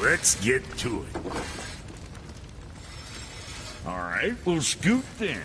let's get to it. All right, we'll scoot then.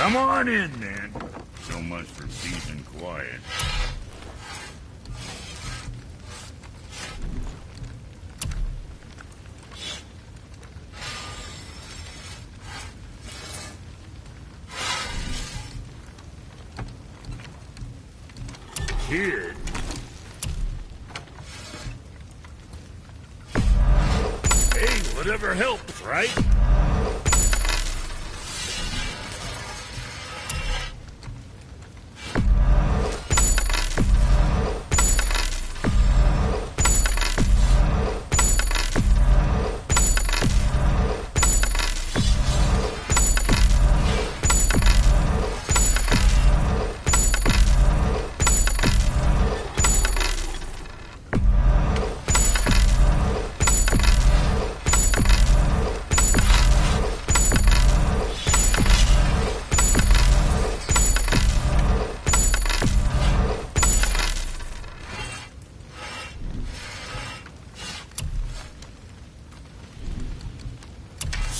Come on in, then. So much for peace and quiet. Kid. Hey, whatever helps, right?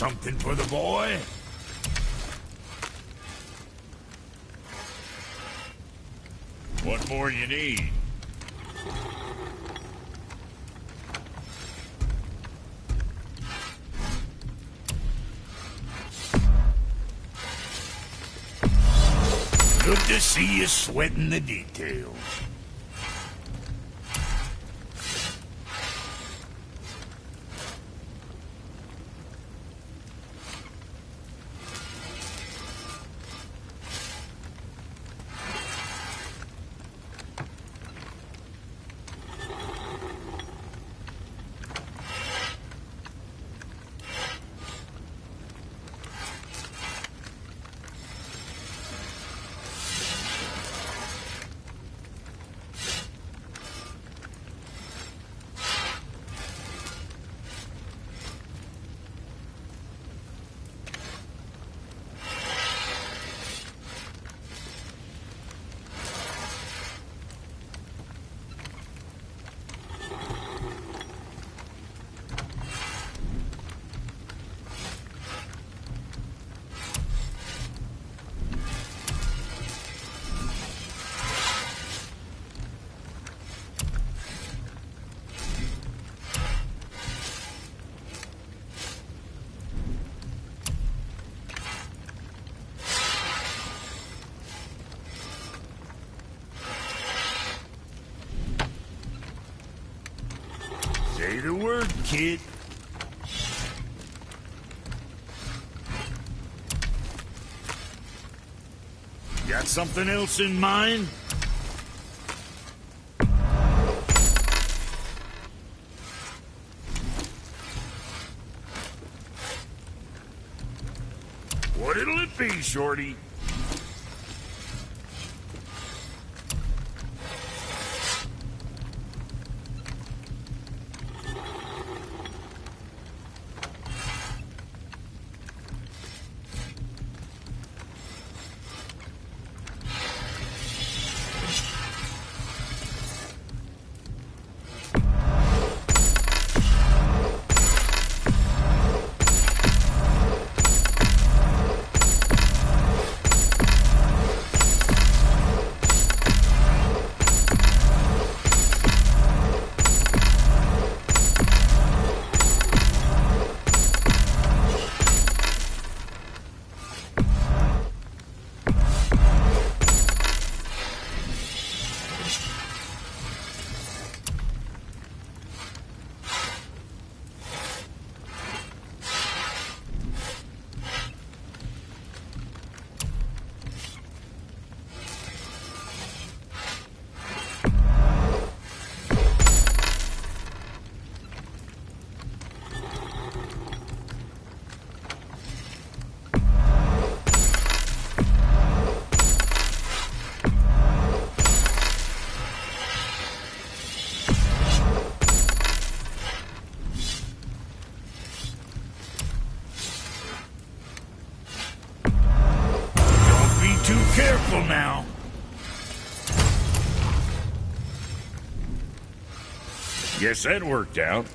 something for the boy? What more you need? Good to see you sweating the details. Say the word, kid. Got something else in mind? What'll it be, Shorty? Careful now. Guess that worked out.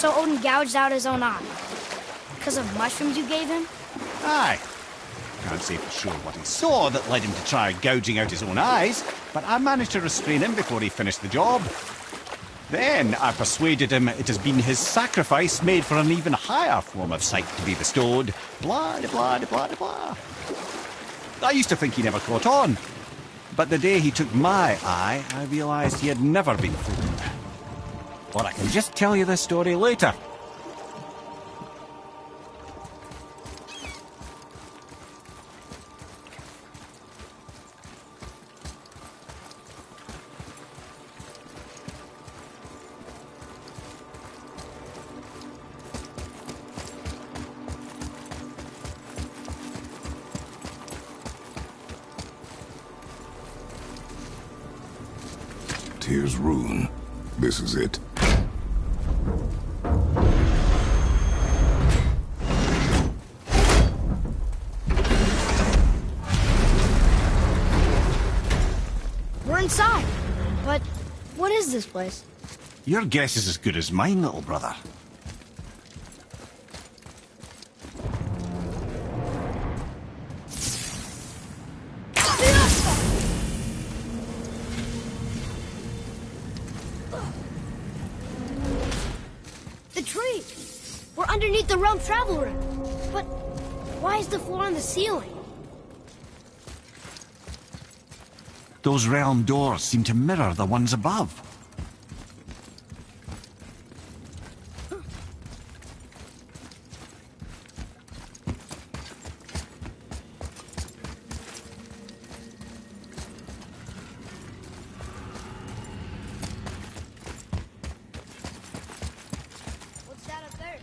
So Odin gouged out his own eye. Because of mushrooms you gave him? Aye. Can't say for sure what he saw that led him to try gouging out his own eyes, but I managed to restrain him before he finished the job. Then I persuaded him it has been his sacrifice made for an even higher form of sight to be bestowed. Blah, de blah, de blah, de blah. I used to think he never caught on, but the day he took my eye, I realised he had never been fooled. Or I can just tell you this story later. Tyr's rune. This is it. We're inside. But what is this place? Your guess is as good as mine, little brother. The tree! We're underneath the realm travel ring. But why is the floor on the ceiling? Those realm doors seem to mirror the ones above. What's that up there?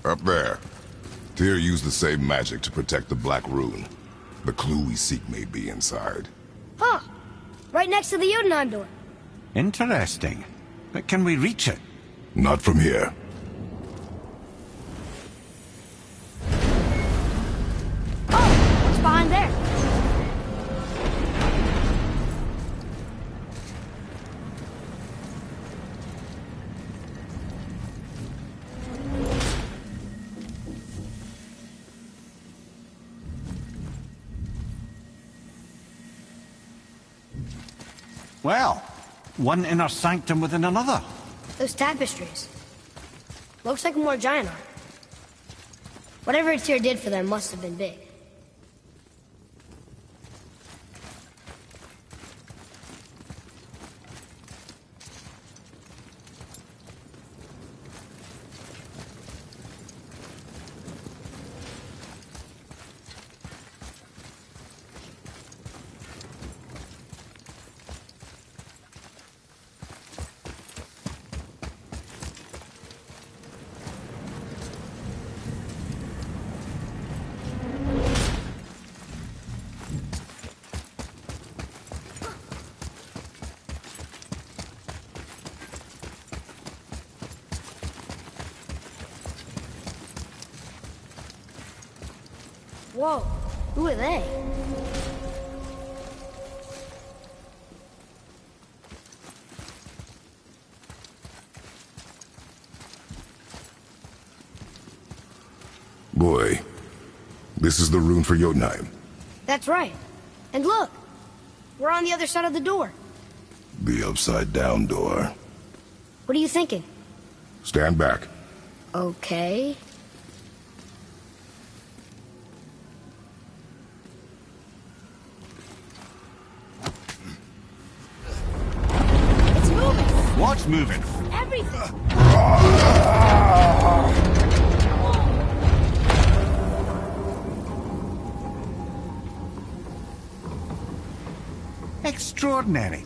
Up there. Tyr used the same magic to protect the Black Rune. The clue we seek may be inside. Huh. Right next to the Jotunheim door. Interesting. But can we reach it? Not from here. Oh, what's behind there? Well, one inner sanctum within another. Those tapestries. Looks like more giant art. Whatever Tyr did for them must have been big. Whoa, who are they? Boy, this is the rune for Jotunheim. That's right. And look, we're on the other side of the door. The upside-down door. What are you thinking? Stand back. Okay. It's moving! What's moving? Everything! Extraordinary.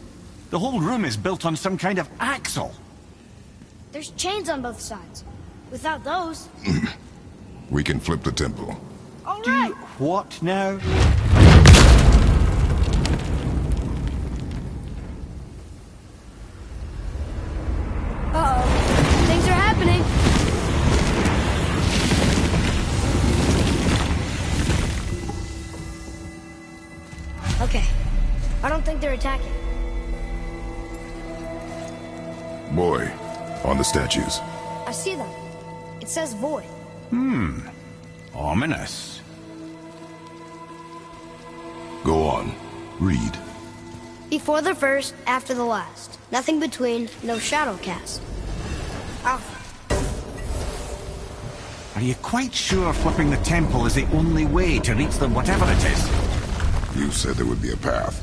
The whole room is built on some kind of axle. There's chains on both sides. Without those... We can flip the temple. All Do right! what now? think they're attacking. Boy, on the statues. I see them. It says void. Ominous. Go on. Read. Before the first, after the last. Nothing between, no shadow cast. Alpha. Are you quite sure flipping the temple is the only way to reach them, whatever it is? You said there would be a path.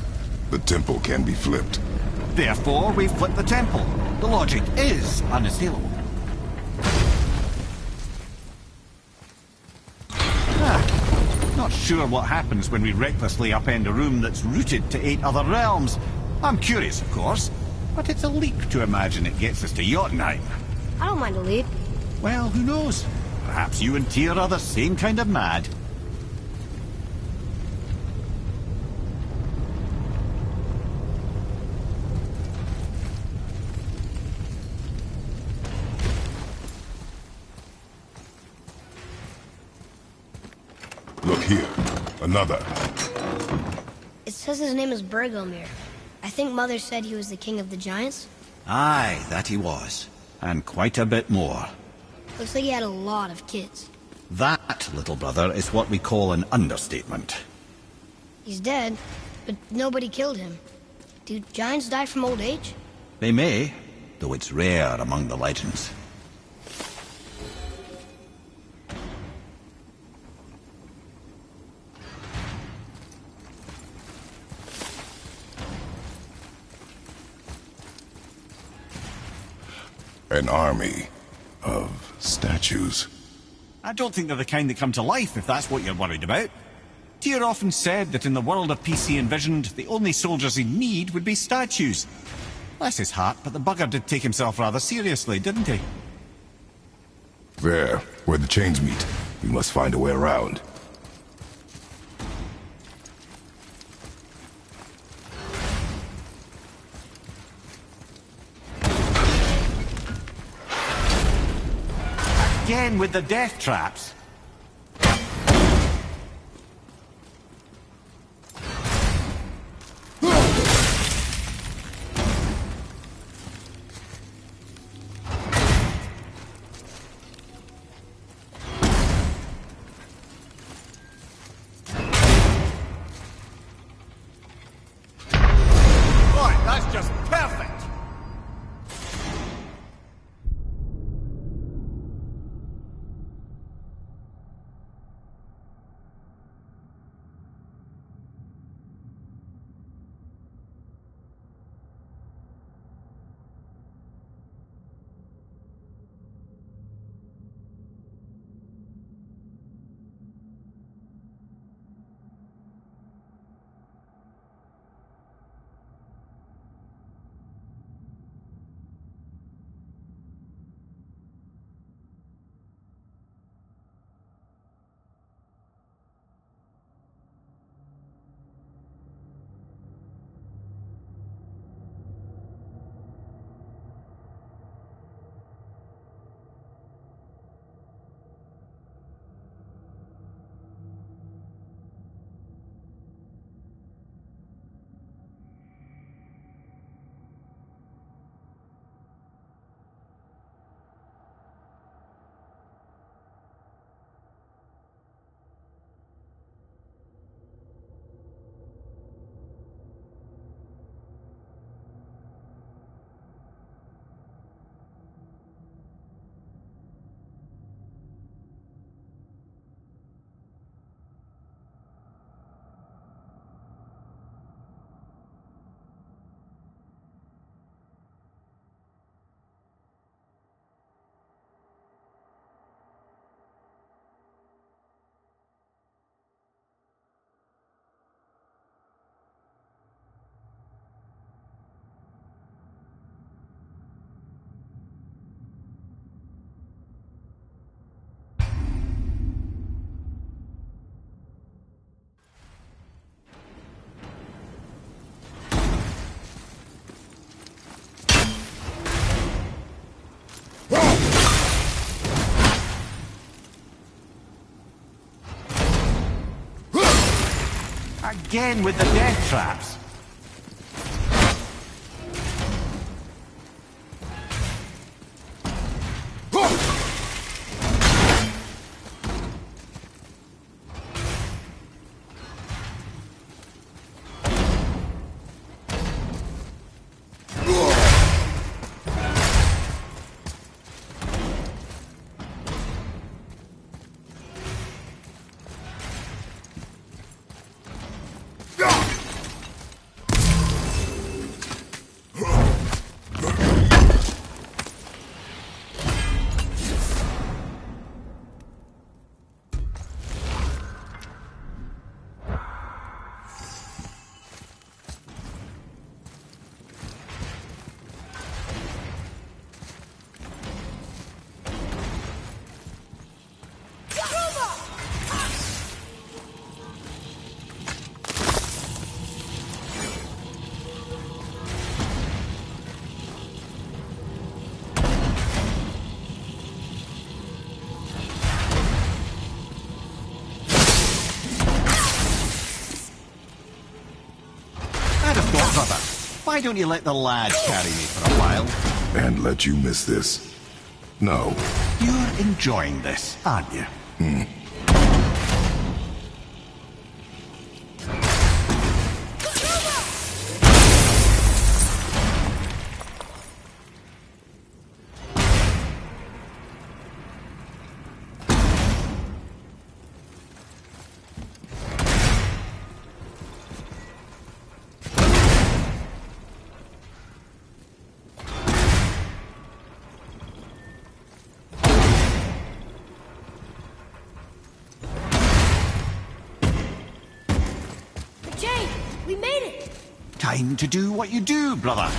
The temple can be flipped. Therefore, we flip the temple. The logic is unassailable. Not sure what happens when we recklessly upend a room that's rooted to 8 other realms. I'm curious, of course, but it's a leap to imagine it gets us to Jotunheim. I don't mind a leap. Well, who knows? Perhaps you and Tyr are the same kind of mad. Look here. Another. It says his name is Bergelmir. I think Mother said he was the king of the giants. Aye, that he was. And quite a bit more. Looks like he had a lot of kids. That, little brother, is what we call an understatement. He's dead, but nobody killed him. Do giants die from old age? They may, though it's rare among the legends. An army of statues. I don't think they're the kind that come to life, if that's what you're worried about. Tyr often said that in the world of peace he envisioned, the only soldiers he'd need would be statues. Bless his heart, but the bugger did take himself rather seriously, didn't he? There, where the chains meet. We must find a way around. Again with the death traps. That's just perfect! Again with the death traps. Why don't you let the lad carry me for a while? And let you miss this? No. You're enjoying this, aren't you? Jay, we made it! Time to do what you do, brother.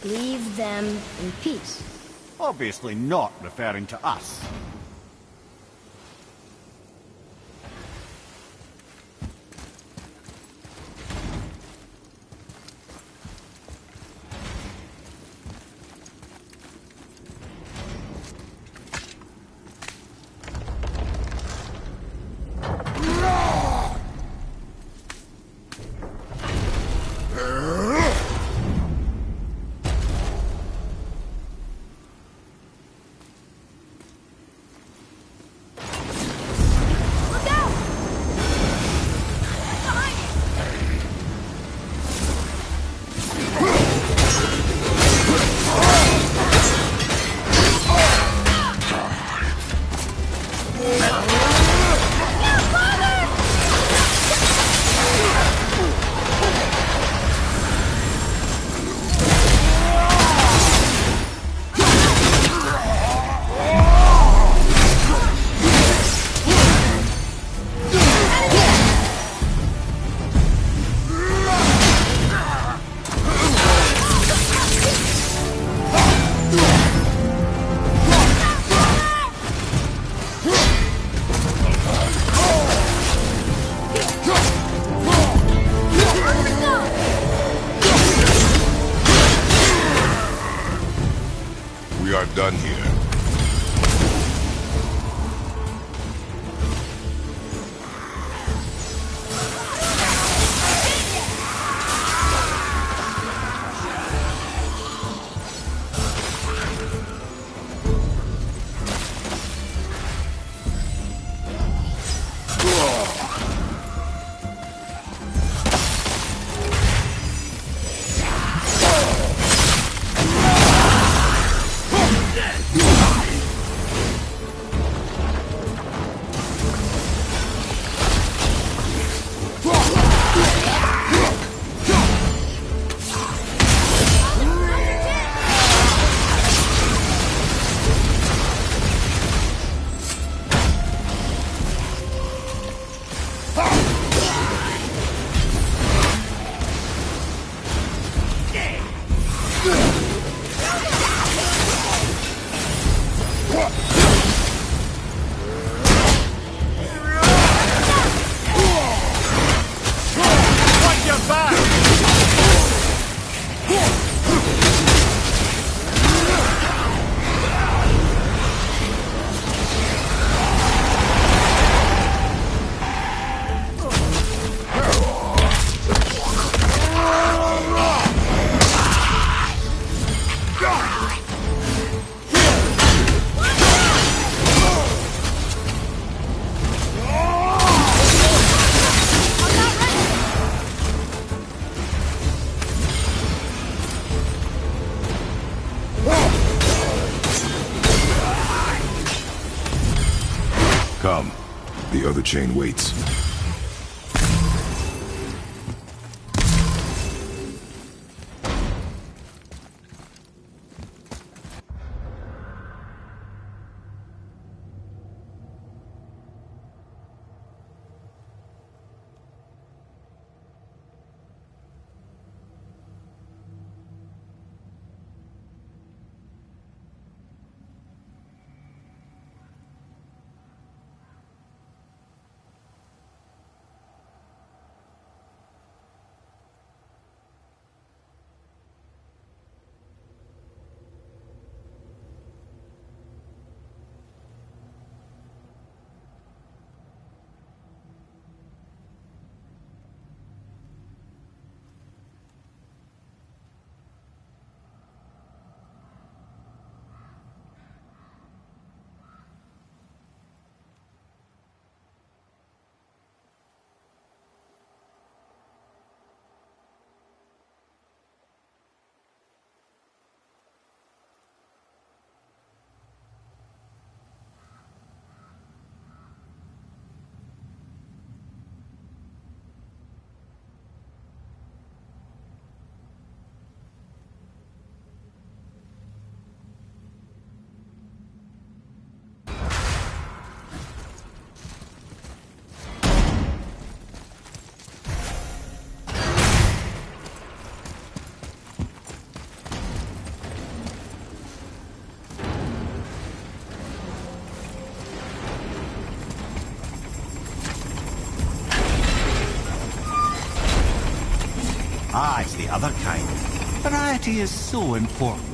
Leave them in peace. Obviously not referring to us. Look out! Behind you! We are done here. Watch your back! Come. The other chain waits. Ah, it's the other kind. Variety is so important.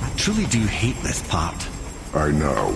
I truly do hate this part. I know.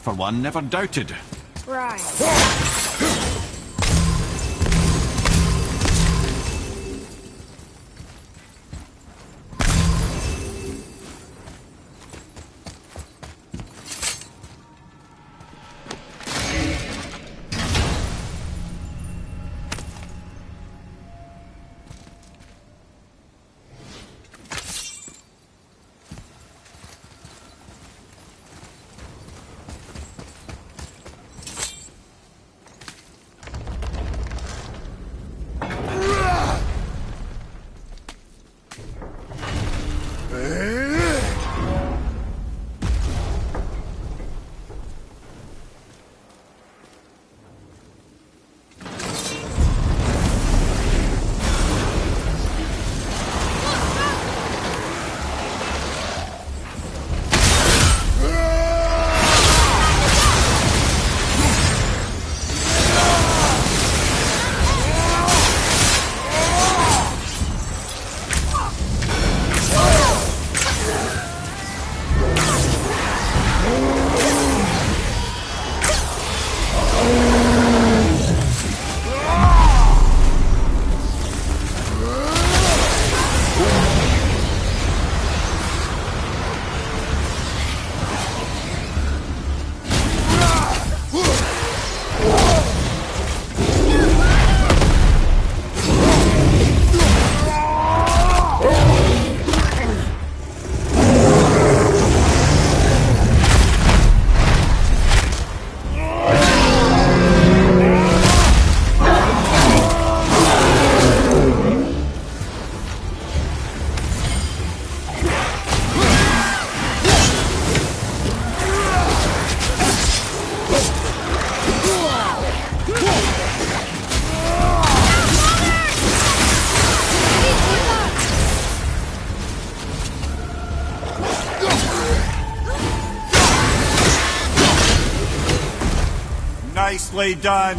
for one, never doubted. Right. Nicely done.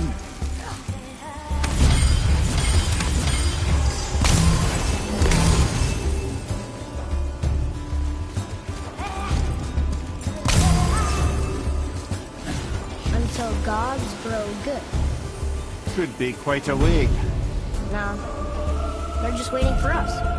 Until gods grow good. Could be quite a wait. No, they're just waiting for us.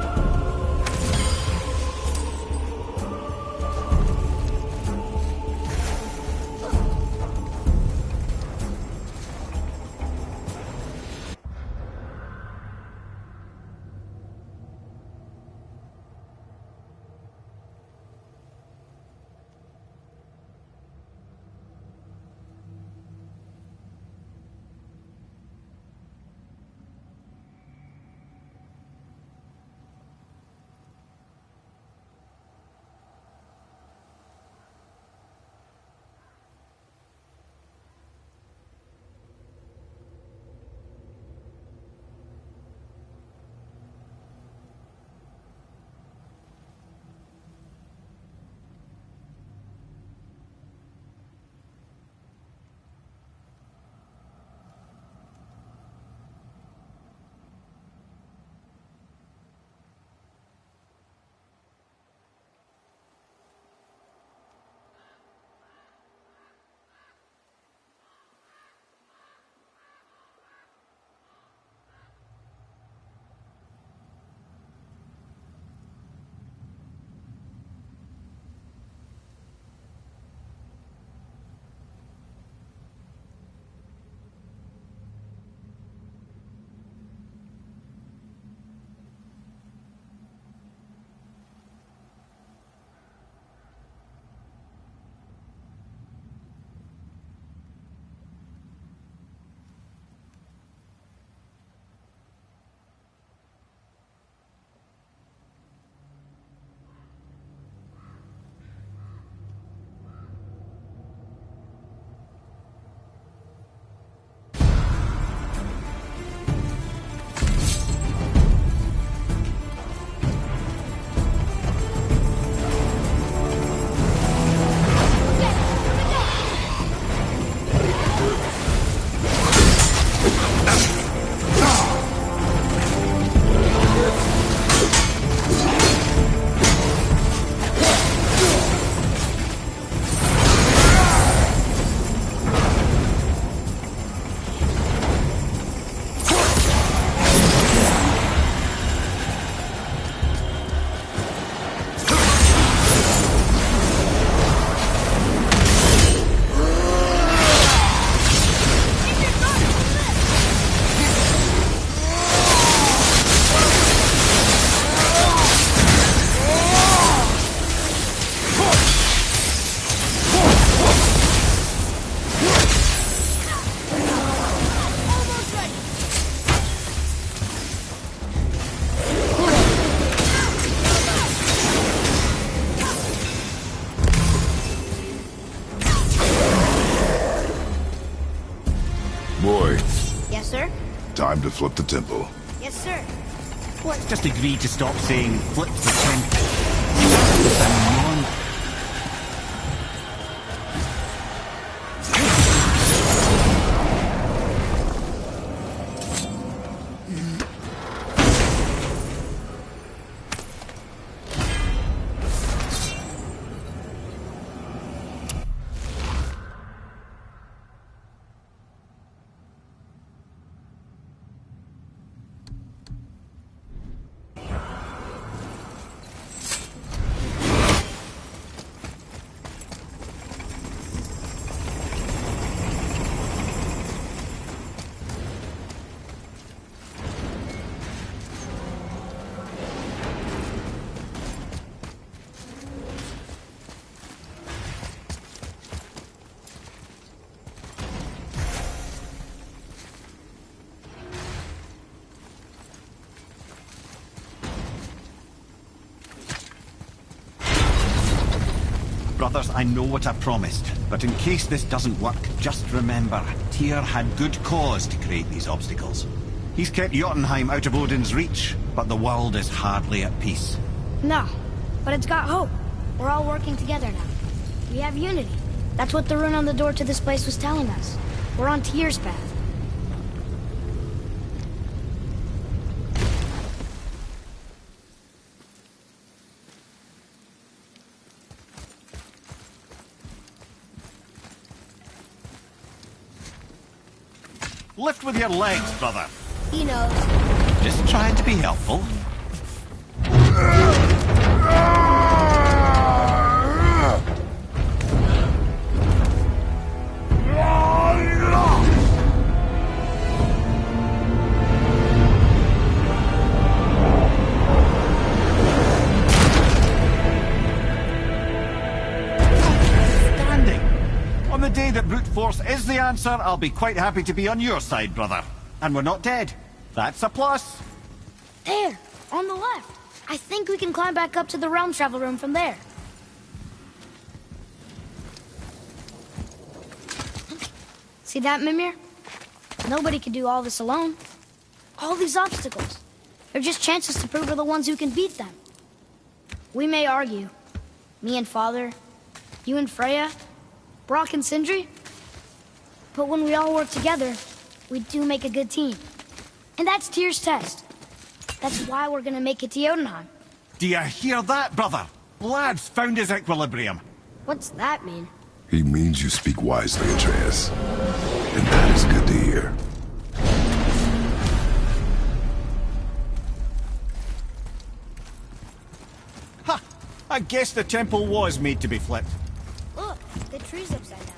Time to flip the temple. Yes, sir. Let's just agree to stop saying flip the temple. It's a non- Brothers, I know what I promised, but in case this doesn't work, just remember, Tyr had good cause to create these obstacles. He's kept Jotunheim out of Odin's reach, but the world is hardly at peace. No, but it's got hope. We're all working together now. We have unity. That's what the rune on the door to this place was telling us. We're on Tyr's path. Lift with your legs, brother. He knows. Just trying to be helpful. On the day that brute force is the answer, I'll be quite happy to be on your side, brother. And we're not dead. That's a plus. There, on the left. I think we can climb back up to the realm travel room from there. See that, Mimir? Nobody can do all this alone. All these obstacles. They're just chances to prove we're the ones who can beat them. We may argue. Me and Father, you and Freya, Brock and Sindri. But when we all work together, we do make a good team. And that's Tyr's test. That's why we're gonna make it to Jotunheim. Do you hear that, brother? Lad's found his equilibrium. What's that mean? He means you speak wisely, Atreus. And that is good to hear. Ha! I guess the temple was made to be flipped. Look, the tree's upside down.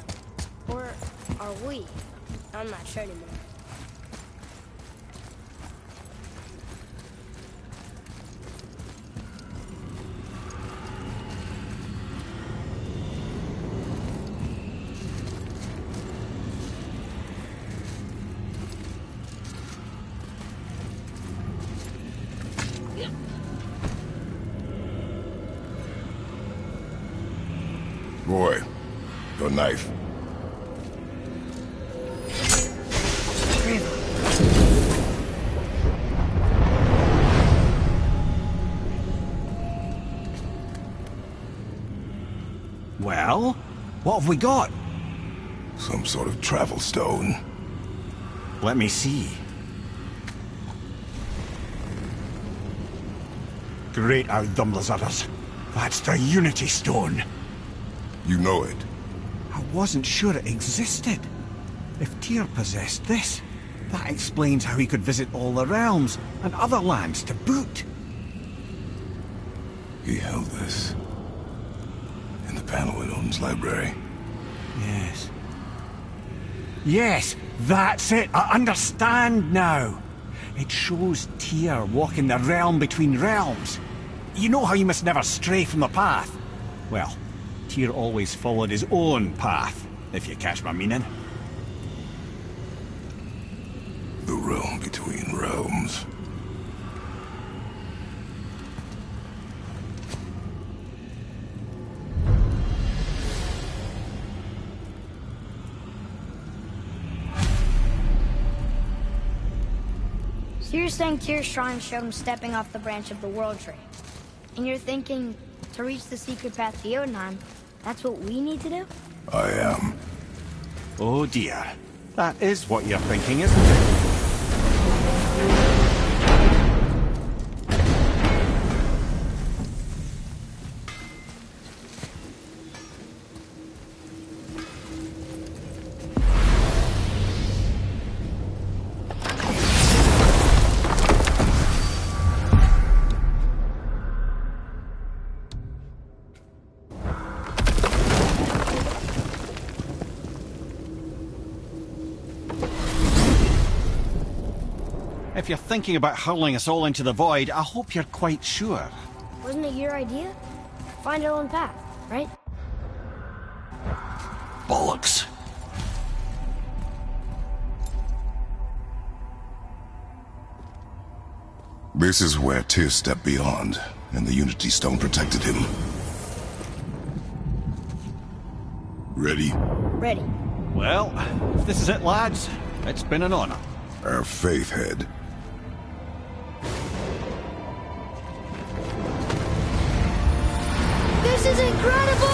Or are we? I'm not sure anymore. Boy, your knife. Well, what have we got? Some sort of travel stone. Let me see. Great Outdumblers. That's the Unity Stone. You know it. I wasn't sure it existed. If Tyr possessed this, that explains how he could visit all the realms and other lands to boot. He held this in the panel in Odin's library. Yes. Yes, that's it. I understand now. It shows Tyr walking the realm between realms. You know how you must never stray from the path? Well, Tyr always followed his own path, if you catch my meaning. The realm between realms. So you're saying Tyr's shrine showed him stepping off the branch of the World Tree. And you're thinking, to reach the secret path to Jotunheim, that's what we need to do? I am. Oh dear. That is what you're thinking, isn't it? If you're thinking about hurling us all into the void, I hope you're quite sure. Wasn't it your idea? Find our own path, right? Bollocks. This is where Tyr stepped beyond, and the Unity Stone protected him. Ready? Ready. Well, if this is it, lads, it's been an honor. Our faith head. This is incredible!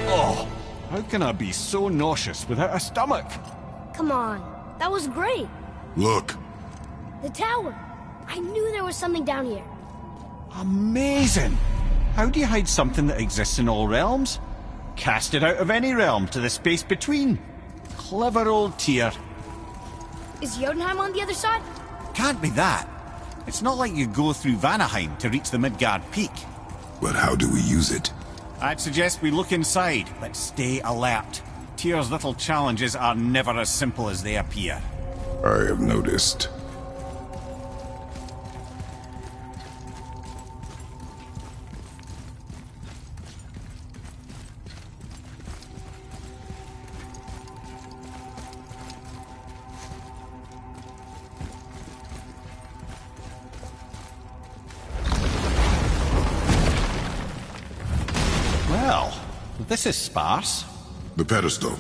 Oh, how can I be so nauseous without a stomach? Come on, that was great. Look. The tower. I knew there was something down here. Amazing! How do you hide something that exists in all realms? Cast it out of any realm to the space between. Clever old Tyr. Is Jotunheim on the other side? Can't be that. It's not like you go through Vanaheim to reach the Midgard Peak. But how do we use it? I'd suggest we look inside, but stay alert. Tyr's little challenges are never as simple as they appear. I have noticed. Well, this is sparse. The pedestal.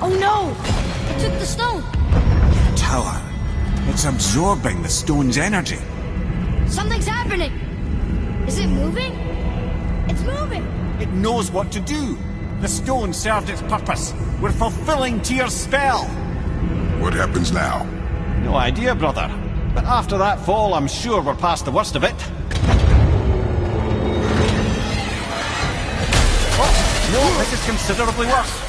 Oh no! It took the stone! Tower. It's absorbing the stone's energy. Something's happening! Is it moving? It's moving! It knows what to do. The stone served its purpose. We're fulfilling Tyr's spell. What happens now? No idea, brother. But after that fall, I'm sure we're past the worst of it. Oh, no, this is considerably worse.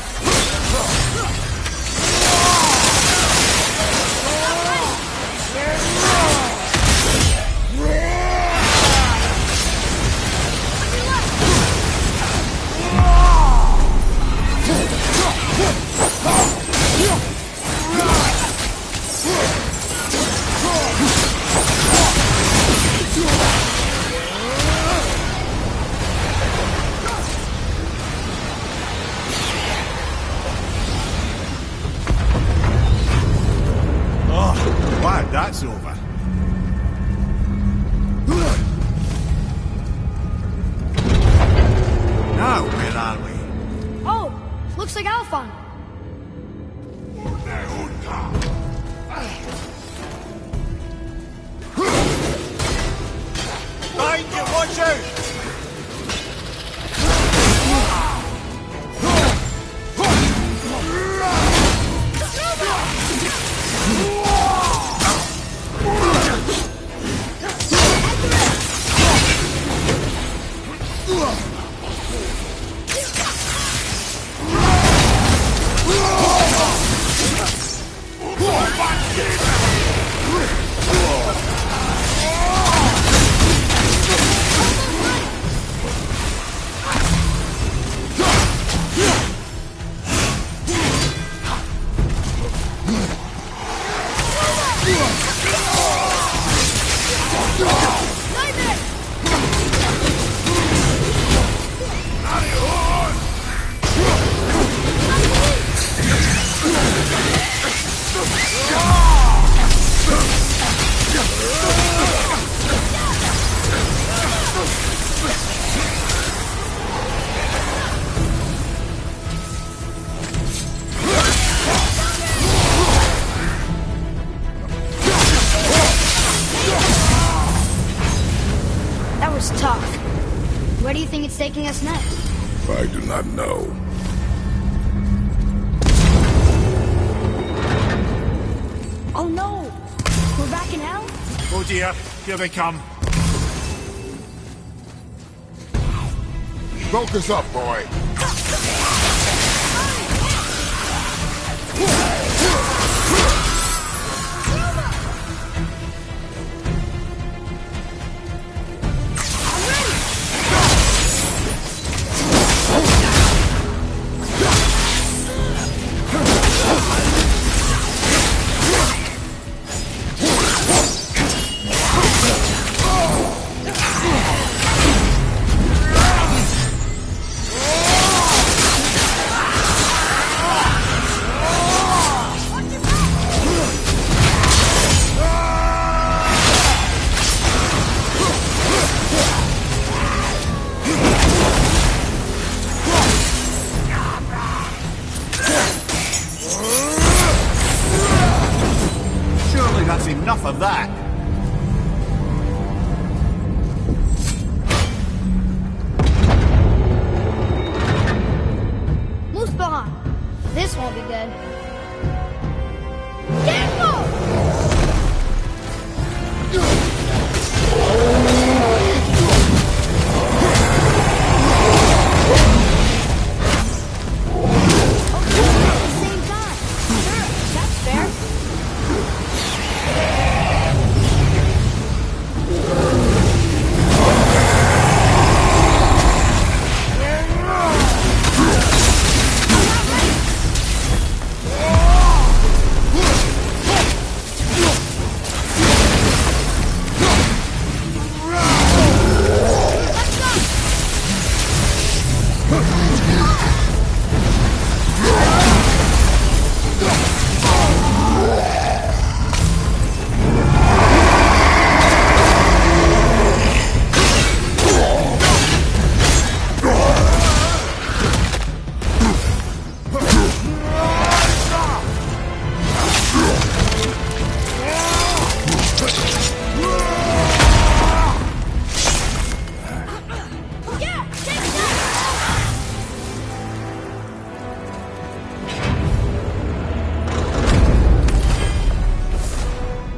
Glad that's over. Now, where are we? Oh! Looks like Alphon. Mind you, watch out! That was tough. Where do you think it's taking us next? I do not know. Oh no! We're back in hell? Oh dear, here they come. Focus up, boy. Surely that's enough of that. Muspelheim! This won't be good. Careful! At the same time. Sure, that's fair.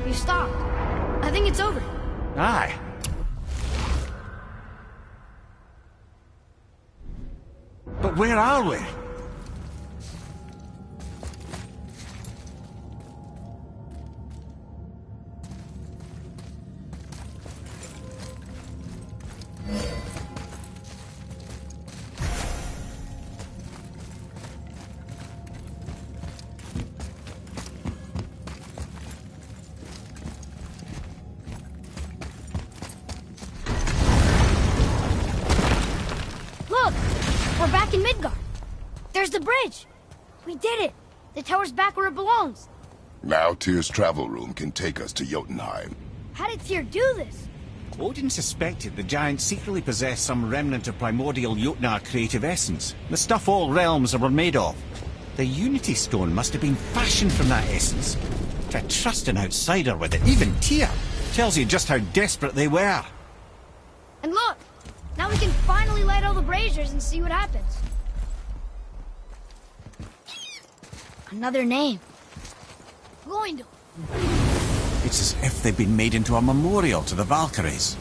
You stopped. I think it's over. Aye. But where are we? Look! We're back in Midgard. There's the bridge. We did it. The tower's back where it belongs. Now Tyr's travel room can take us to Jotunheim. How did Tyr do this? Odin suspected the giants secretly possessed some remnant of primordial Jotnar creative essence, the stuff all realms were made of. The Unity Stone must have been fashioned from that essence. To trust an outsider with it, even Tyr, tells you just how desperate they were. And look! Now we can finally light all the braziers and see what happens. Another name. Gloindor. It's as if they've been made into a memorial to the Valkyries.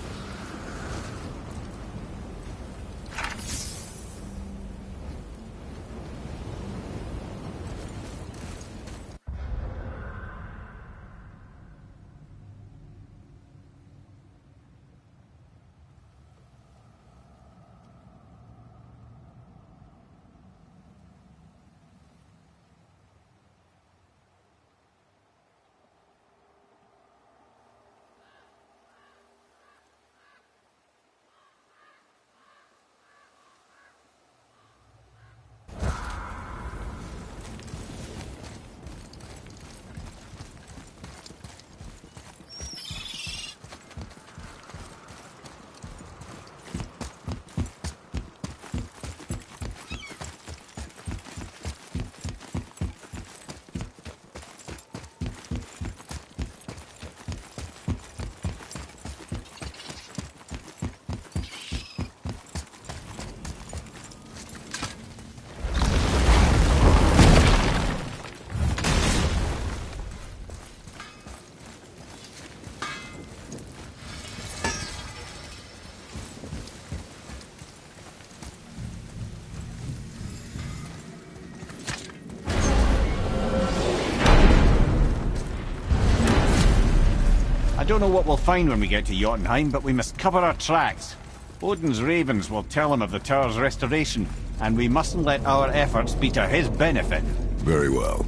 I don't know what we'll find when we get to Jotunheim, but we must cover our tracks. Odin's ravens will tell him of the tower's restoration, and we mustn't let our efforts be to his benefit. Very well.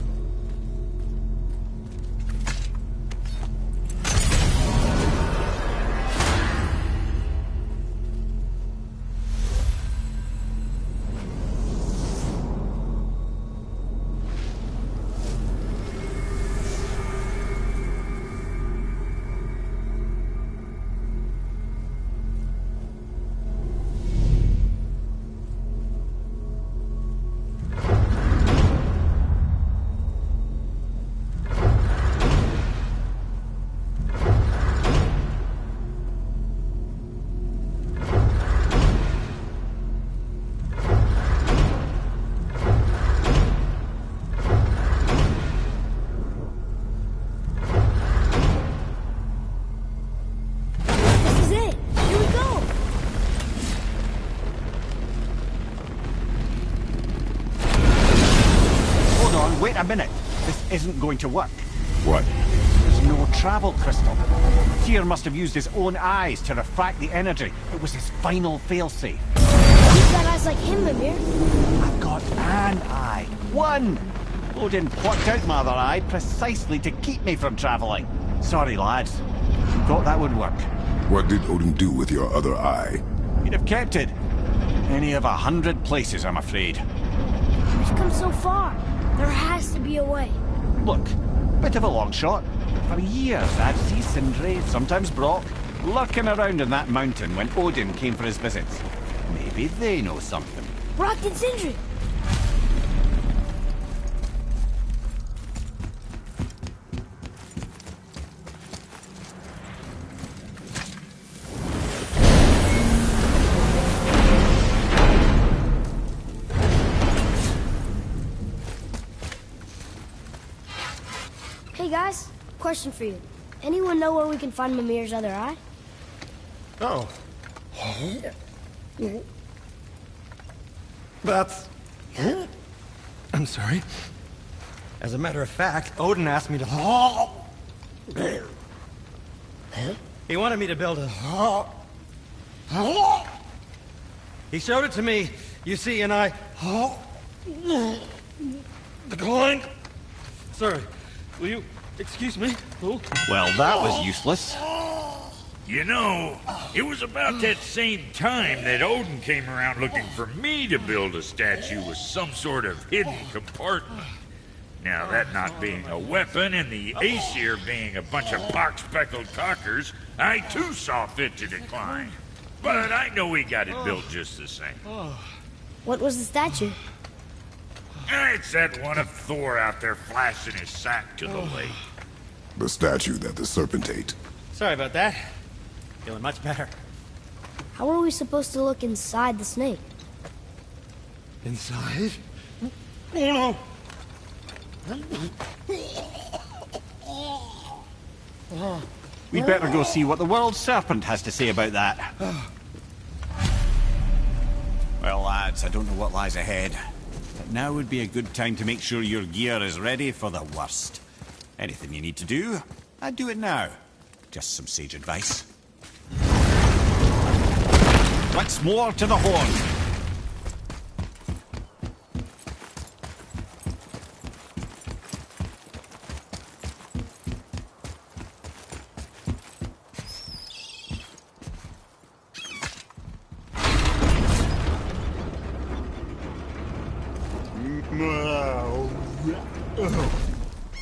Wait a minute. This isn't going to work. What? There's no travel crystal. Tyr must have used his own eyes to refract the energy. It was his final failsafe. You've got eyes like him, Mimir. I've got an eye. One! Odin plucked out my other eye precisely to keep me from travelling. Sorry, lads. Thought that would work. What did Odin do with your other eye? He'd have kept it. Any of 100 places, I'm afraid. We've come so far. There has to be a way. Look, bit of a long shot. For years, I'd see Sindri, sometimes Brock, lurking around in that mountain when Odin came for his visits. Maybe they know something. Brock and Sindri. Hey guys, question for you. Anyone know where we can find Mimir's other eye? Oh. That's... I'm sorry. As a matter of fact, Odin asked me to... He wanted me to build a... He showed it to me, you see, and I... declined. Sorry, will you excuse me? Oh. Well, that was useless. You know, it was about that same time that Odin came around looking for me to build a statue with some sort of hidden compartment. Now, that not being a weapon and the Aesir being a bunch of pock-speckled cockers, I too saw fit to decline. But I know he got it built just the same. What was the statue? It's that one of Thor out there flashing his sack to the lake. The statue that the serpent ate. Sorry about that. Feeling much better. How are we supposed to look inside the snake? Inside? Oh no! We'd better go see what the world serpent has to say about that. Well, lads, I don't know what lies ahead. But now would be a good time to make sure your gear is ready for the worst. Anything you need to do, I'd do it now. Just some sage advice. Once more to the horn.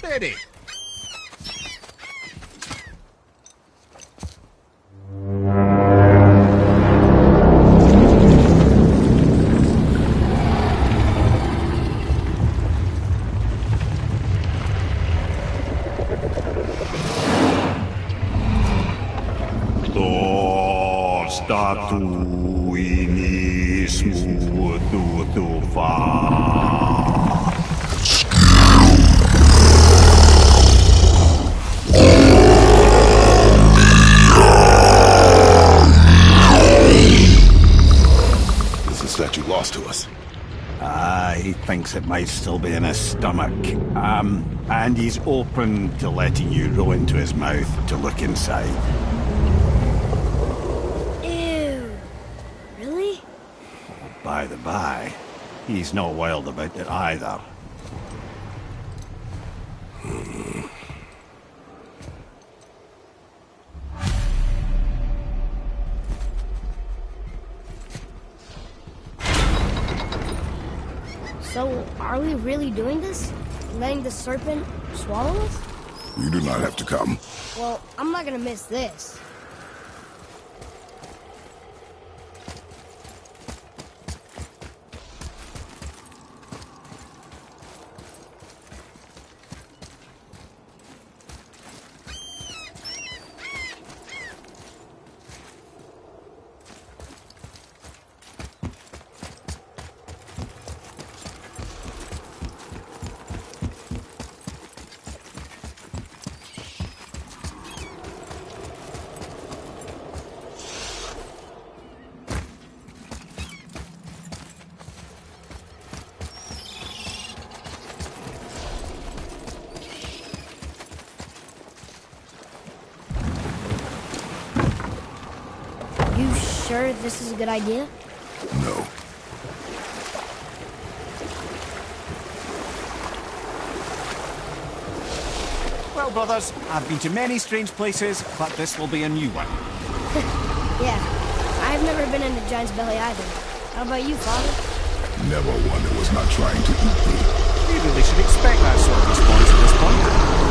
Ready. thinks it might still be in his stomach. And he's open to letting you roll into his mouth to look inside. Ew. Really? By the by, he's not wild about it either. So, are we really doing this? Letting the serpent swallow us? You do not have to come. Well, I'm not gonna miss this. You sure this is a good idea? No. Well, brothers, I've been to many strange places, but this will be a new one. Yeah. I've never been in a giant's belly either. How about you, Father? Never one that was not trying to eat me. You really should expect that sort of response at this point.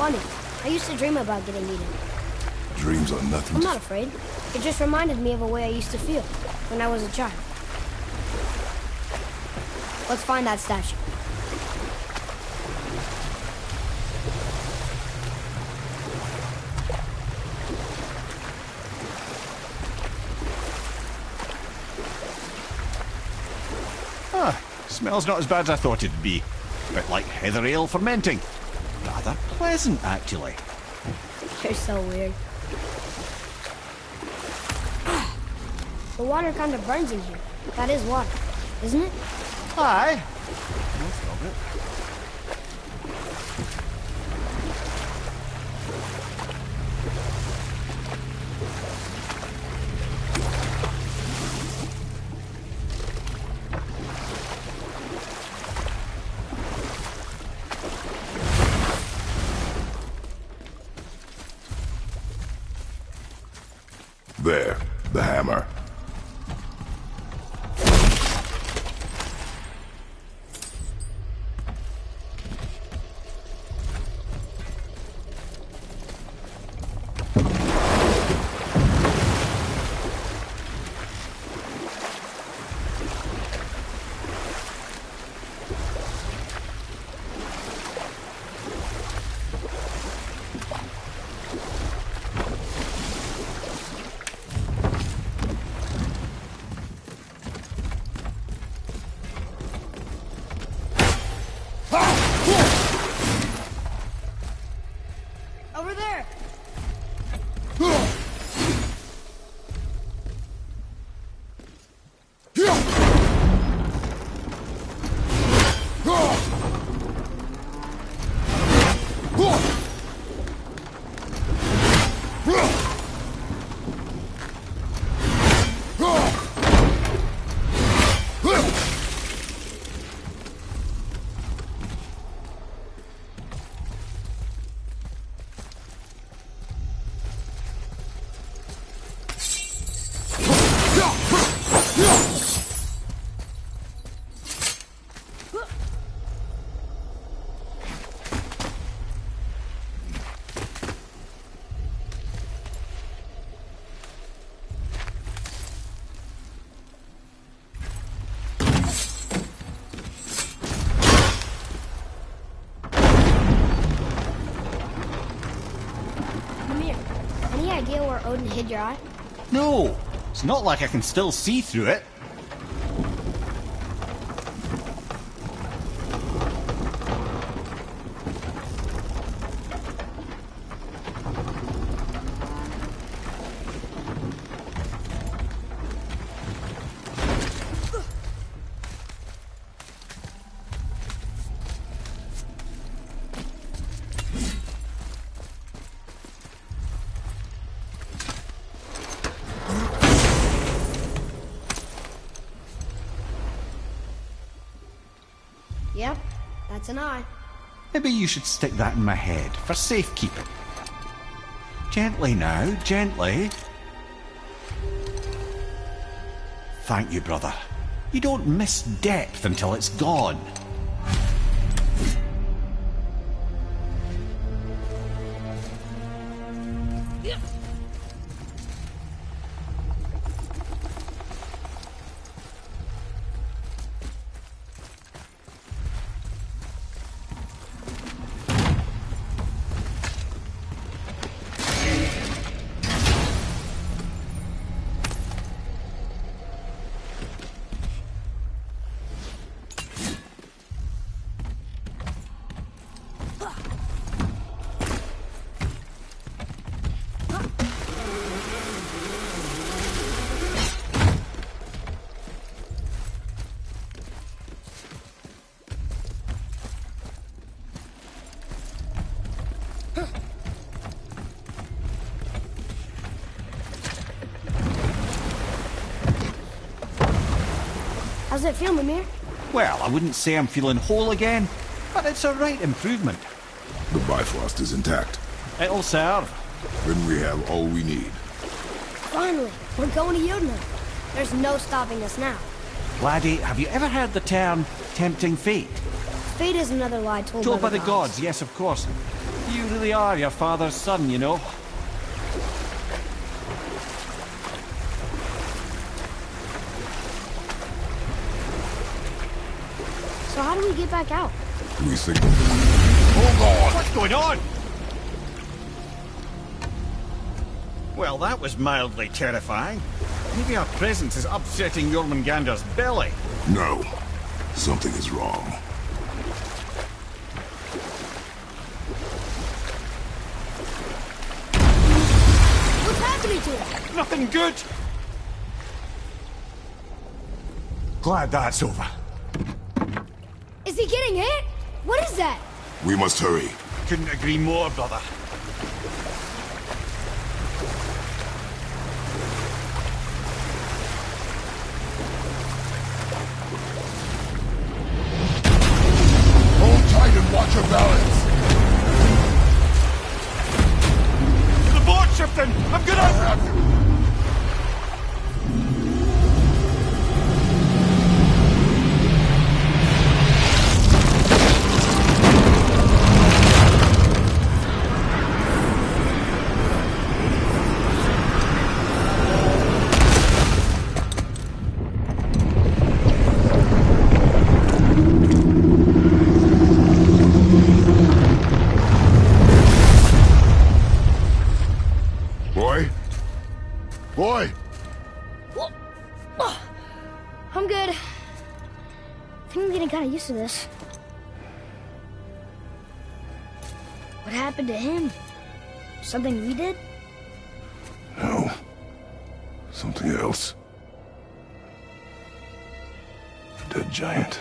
Funny. I used to dream about getting eaten. Dreams are nothing I'm to... not afraid. It just reminded me of a way I used to feel when I was a child. Let's find that statue. Smells not as bad as I thought it'd be. A bit like heather ale fermenting. Rather pleasant, actually. You're so weird. The water kind of burns in here. That is water, isn't it? Aye. Most of it. There, the hammer. idea where Odin hid your eye? No, it's not like I can still see through it. Yep, that's an eye. Maybe you should stick that in my head for safekeeping. Gently now, gently. Thank you, brother. You don't miss depth until it's gone. How's it feel, Mimir? Well, I wouldn't say I'm feeling whole again, but it's a right improvement. The Bifrost is intact. It'll serve. Then we have all we need. Finally, we're going to Jotunheim. There's no stopping us now. Laddie, have you ever heard the term tempting fate? Fate is another lie Told by the gods, yes, of course. You really are your father's son, you know. So how do we get back out? We signal. Hold on! What's going on? Well, that was mildly terrifying. Maybe our presence is upsetting Jormungandr's belly. No. Something is wrong. What's happening to it? Nothing good. Glad that's over. Is he getting hit? What is that? We must hurry. Couldn't agree more, brother. Hold tight and watch your balance. The boat's shifting! I'm gonna... Boy! I'm good. I think I'm getting kind of used to this. What happened to him? Something we did? No. Something else. A dead giant.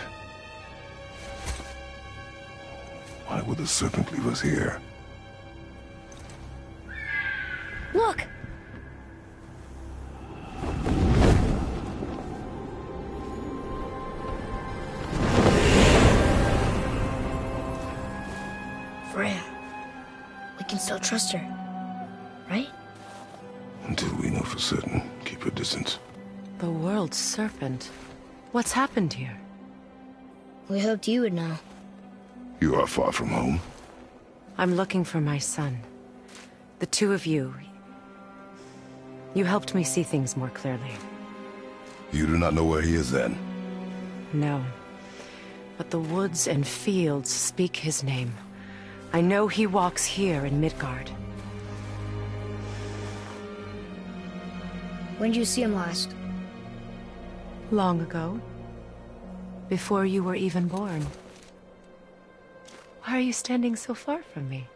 Why would the serpent leave us here? Look! Freya. We can still trust her, right? Until we know for certain, keep her distance. The world's serpent. What's happened here? We hoped you would know. You are far from home. I'm looking for my son. The two of you. You helped me see things more clearly. You do not know where he is then? No. But the woods and fields speak his name. I know he walks here in Midgard. When did you see him last? Long ago. Before you were even born. Why are you standing so far from me?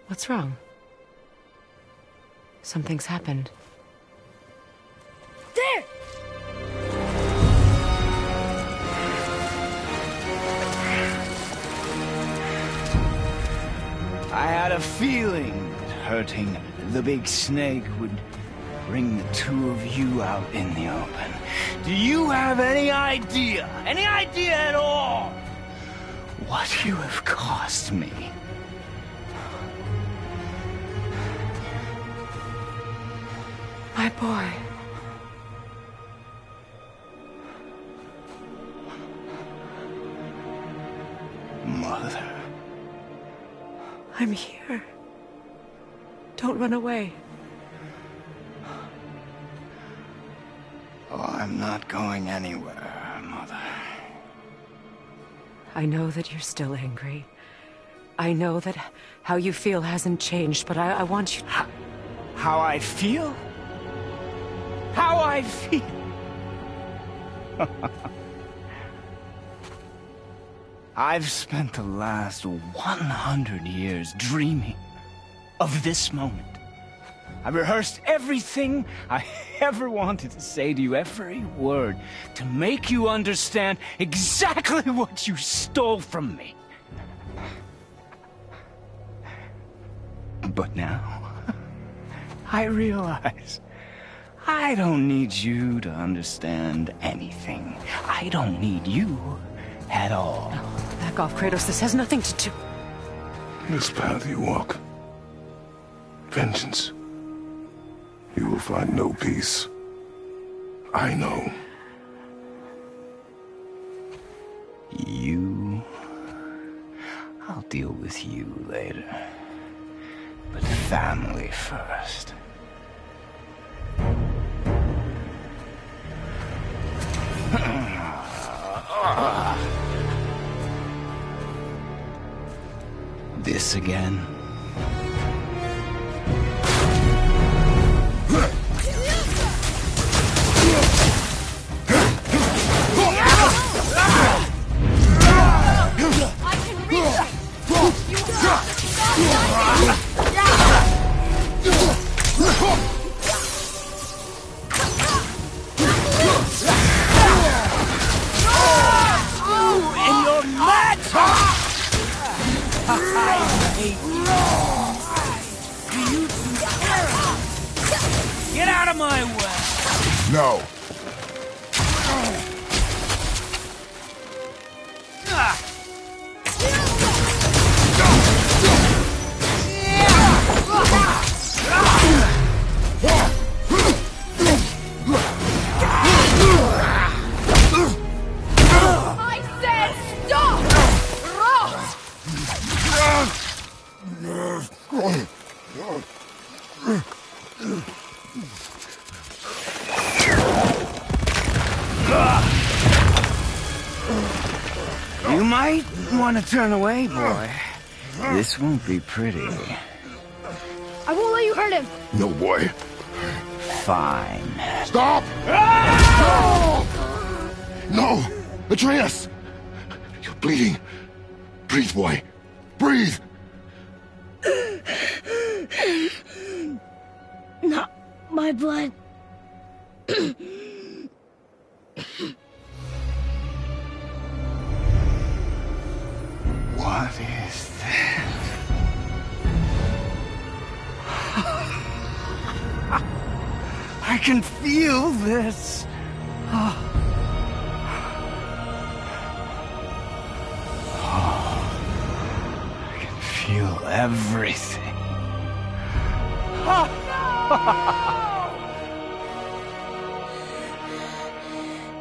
What's wrong? Something's happened. There! I had a feeling that hurting the big snake would bring the two of you out in the open. Do you have any idea at all, what you have cost me? My boy. Mother. I'm here. Don't run away. Oh, I'm not going anywhere, Mother. I know that you're still angry. I know that how you feel hasn't changed, but I want you... How I feel? How I feel? I've spent the last 100 years dreaming of this moment. I've rehearsed everything I ever wanted to say to you, every word, to make you understand exactly what you stole from me. But now, I realize I don't need you to understand anything. I don't need you at all. No, back off, Kratos. This has nothing to do... This path you walk, vengeance, you will find no peace. I know. You... I'll deal with you later. But family first. This again? Get out of my way! No. I said stop! You might want to turn away, boy. This won't be pretty. I won't let you hurt him. No, boy. Fine. Stop! No! Atreus! You're bleeding. Breathe, boy. Breathe! Not my blood. What is this? I can feel this. I can feel everything.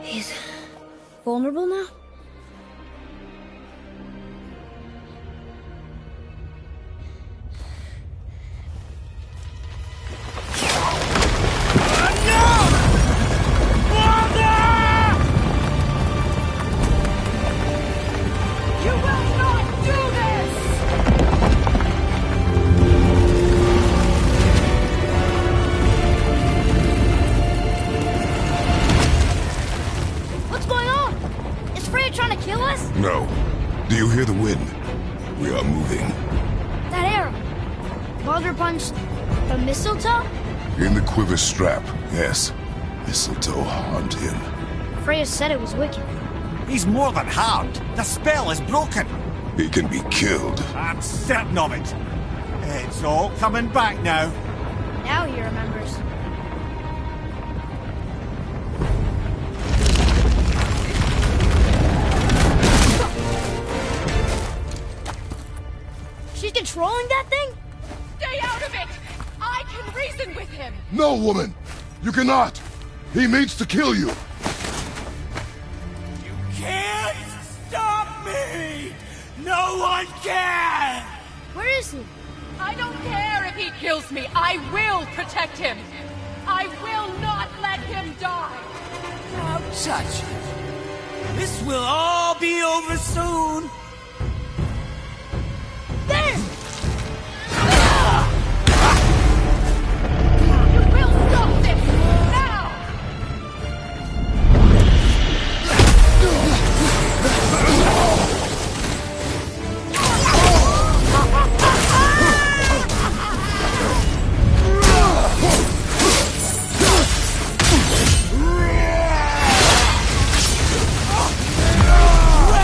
He's vulnerable now? you hear the wind? We are moving. That arrow. Baldur punched the mistletoe? In the quiver strap, yes. Mistletoe harmed him. Freya said it was wicked. He's more than harmed. The spell is broken. He can be killed. I'm certain of it. It's all coming back now. Now he remembers. She's controlling that thing? Stay out of it! I can reason with him! No, woman! You cannot! He means to kill you! Can't stop me! No one can! Where is he? I don't care if he kills me. I will protect him. I will not let him die. Now touch it. This will all be over soon. There! You will stop this now!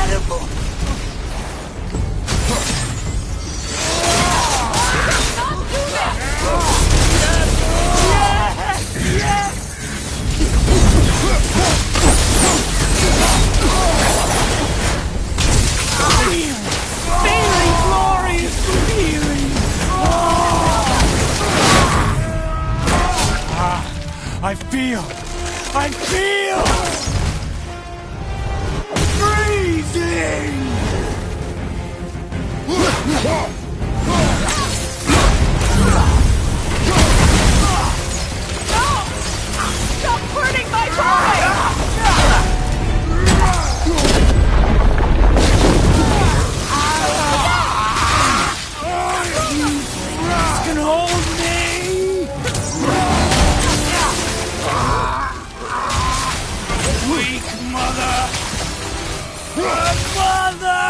Incredible! Failing glorious feeling! I feel freezing! Stop hurting my boy! Can hold me! Weak mother! Mother!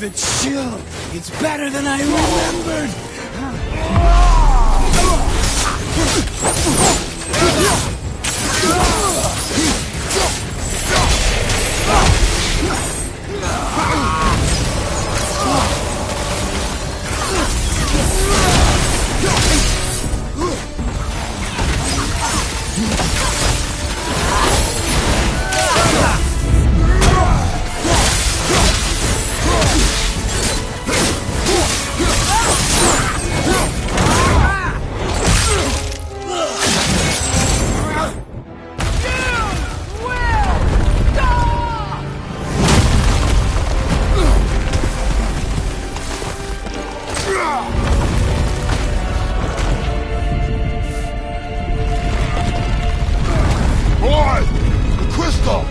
The chill, it's better than I remembered! Boy! The crystal!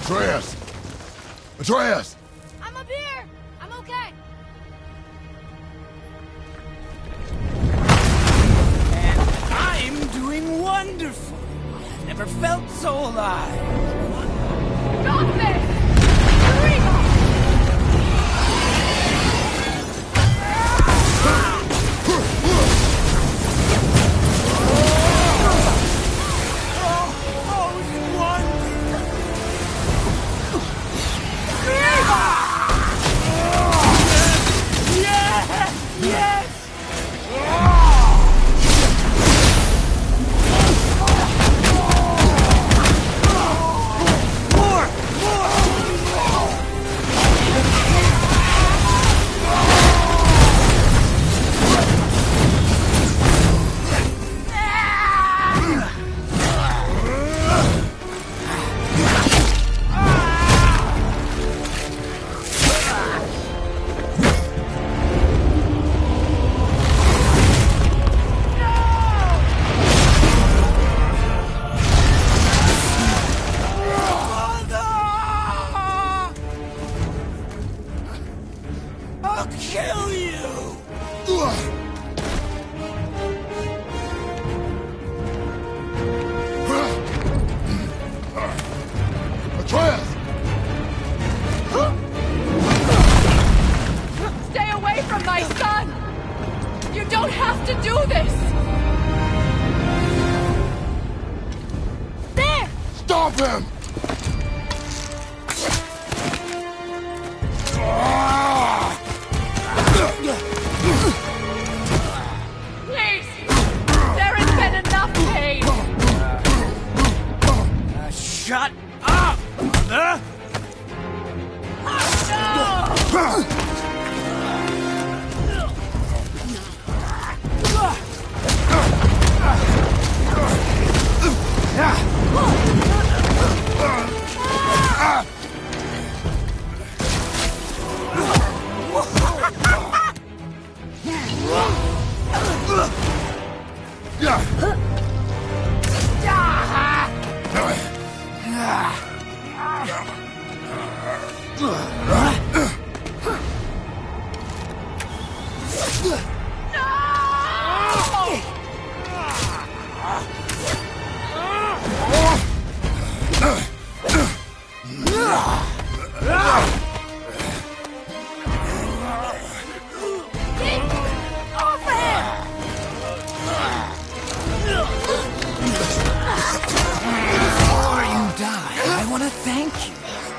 Atreus! Atreus! I'm up here! I'm okay! I'm doing wonderful. I've never felt so alive. Stop this! Rima! More! I'll kill you! Atreus! Stay away from my son! You don't have to do this! There! Stop him! Please! There has been enough pain! Shut up, Mother!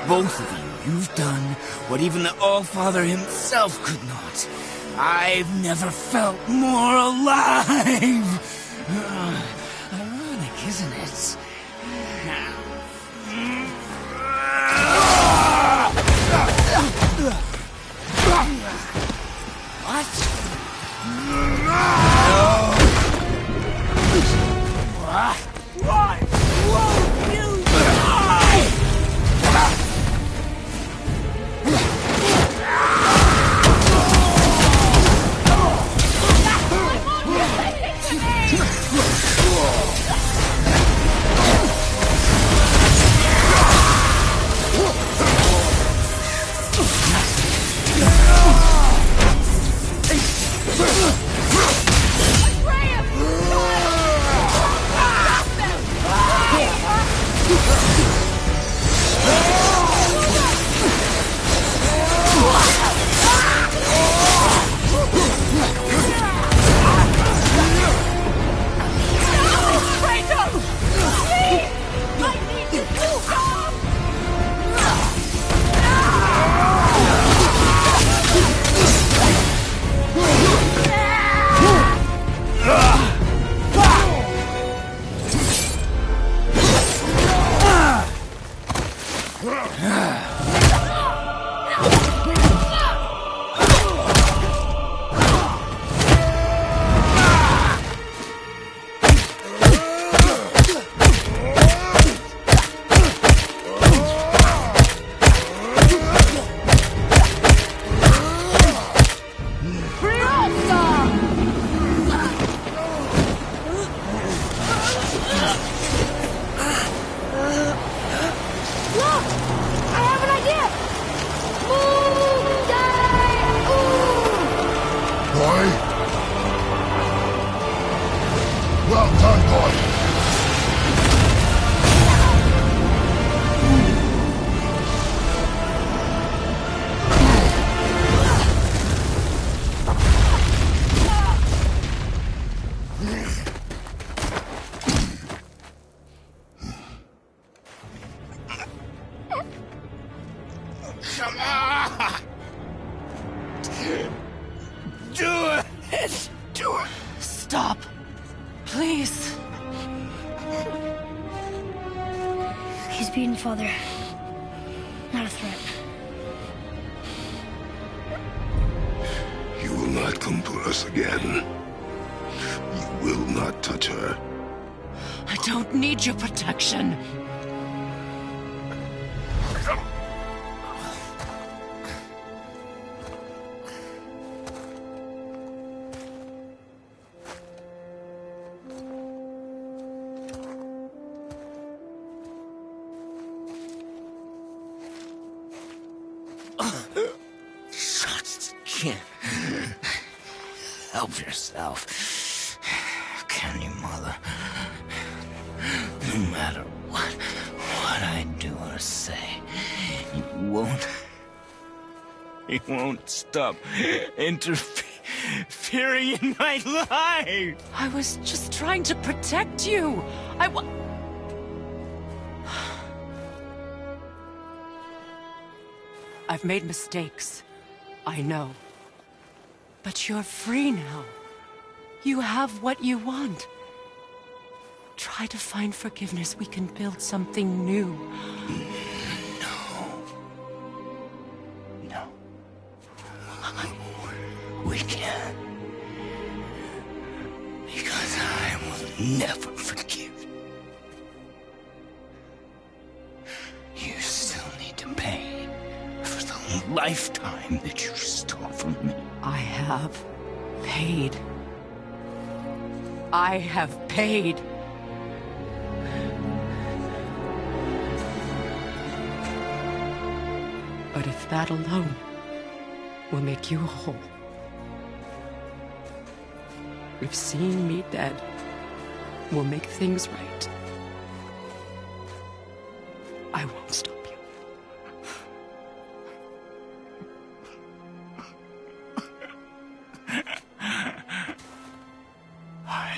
Both of you, you've done what even the All-Father himself could not. I've never felt more alive! Ironic, isn't it? Why won't you die? Stop. Please. He's beaten, Father. Not a threat. You will not come for us again. You will not touch her. I don't need your protection. can't help yourself, can you, Mother? No matter what I do or say, you won't stop interfering in my life. I was just trying to protect you. I've made mistakes. I know. But you're free now. You have what you want. Try to find forgiveness. We can build something new. No. We can't. Because I will never forgive. You still need to pay for the lifetime that you stole from me. I have paid. I have paid. But if that alone will make you whole, if seeing me dead will make things right, I won't stop you.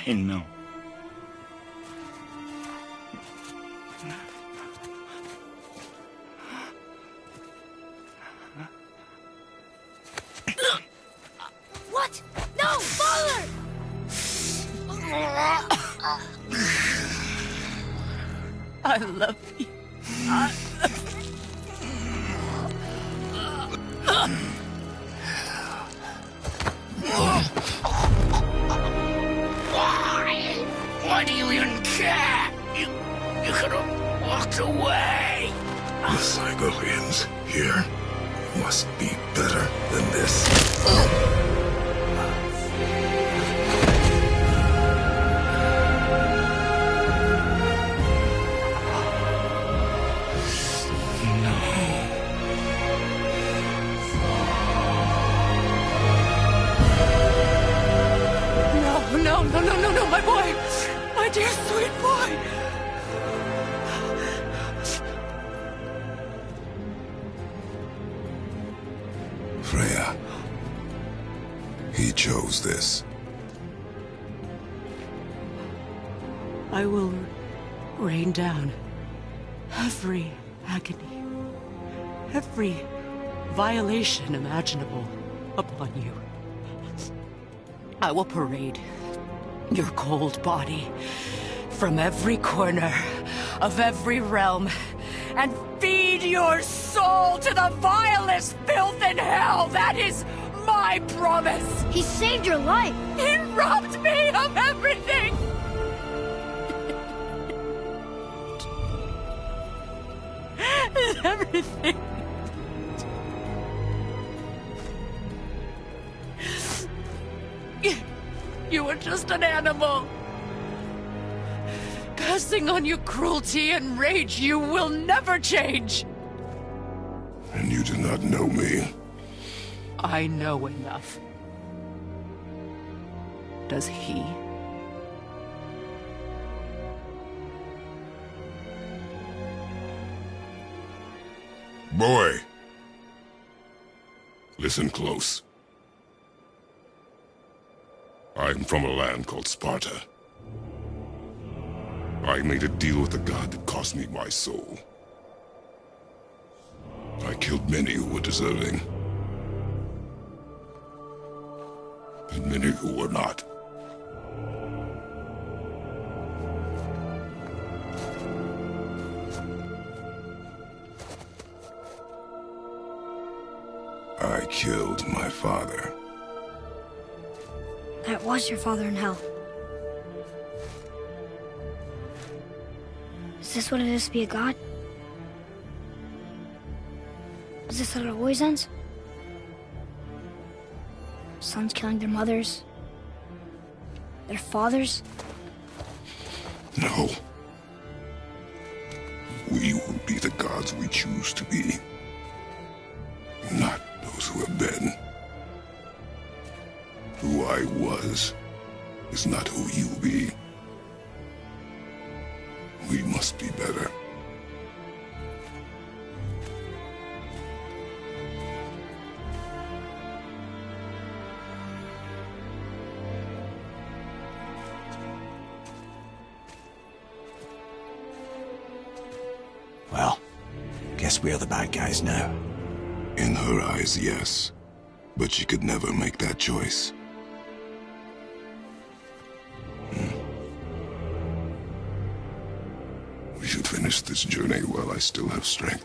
I know. What? No, Father! I love you. Why do you even care? You could have walked away. The Cygolians here must be better than this. No, my boy! My dear sweet boy! Freya. He chose this. I will rain down every agony, every violation imaginable upon you. I will parade your cold body from every corner of every realm and feed your soul to the vilest filth in hell. That is my promise. He saved your life. He robbed me of everything. Everything. You were just an animal. Passing on your cruelty and rage, you will never change. And you do not know me. I know enough. Does he? Boy. Listen close. I'm from a land called Sparta. I made a deal with the god that cost me my soul. I killed many who were deserving. And many who were not. I killed my father. That was your father in hell. Is this what it is to be a god? Is this how it always ends? Sons killing their mothers? Their fathers? No. We will be the gods we choose to be. Not those who have been. I was is not who you be. We must be better. Well, guess we're the bad guys now. In her eyes, yes. But she could never make that choice. We should finish this journey while I still have strength.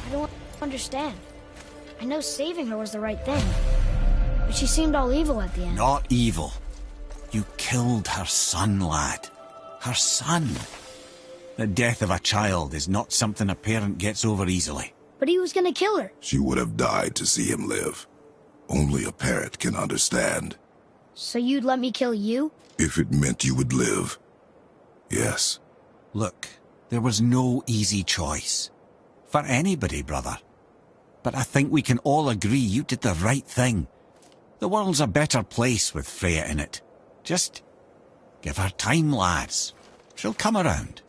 I don't understand. I know saving her was the right thing. But she seemed all evil at the end. Not evil. You killed her son, lad. Her son. The death of a child is not something a parent gets over easily. But he was gonna kill her. She would have died to see him live. Only a parent can understand. So you'd let me kill you? If it meant you would live. Yes. Look, there was no easy choice. For anybody, brother. But I think we can all agree you did the right thing. The world's a better place with Freya in it. Just give her time, lads. She'll come around.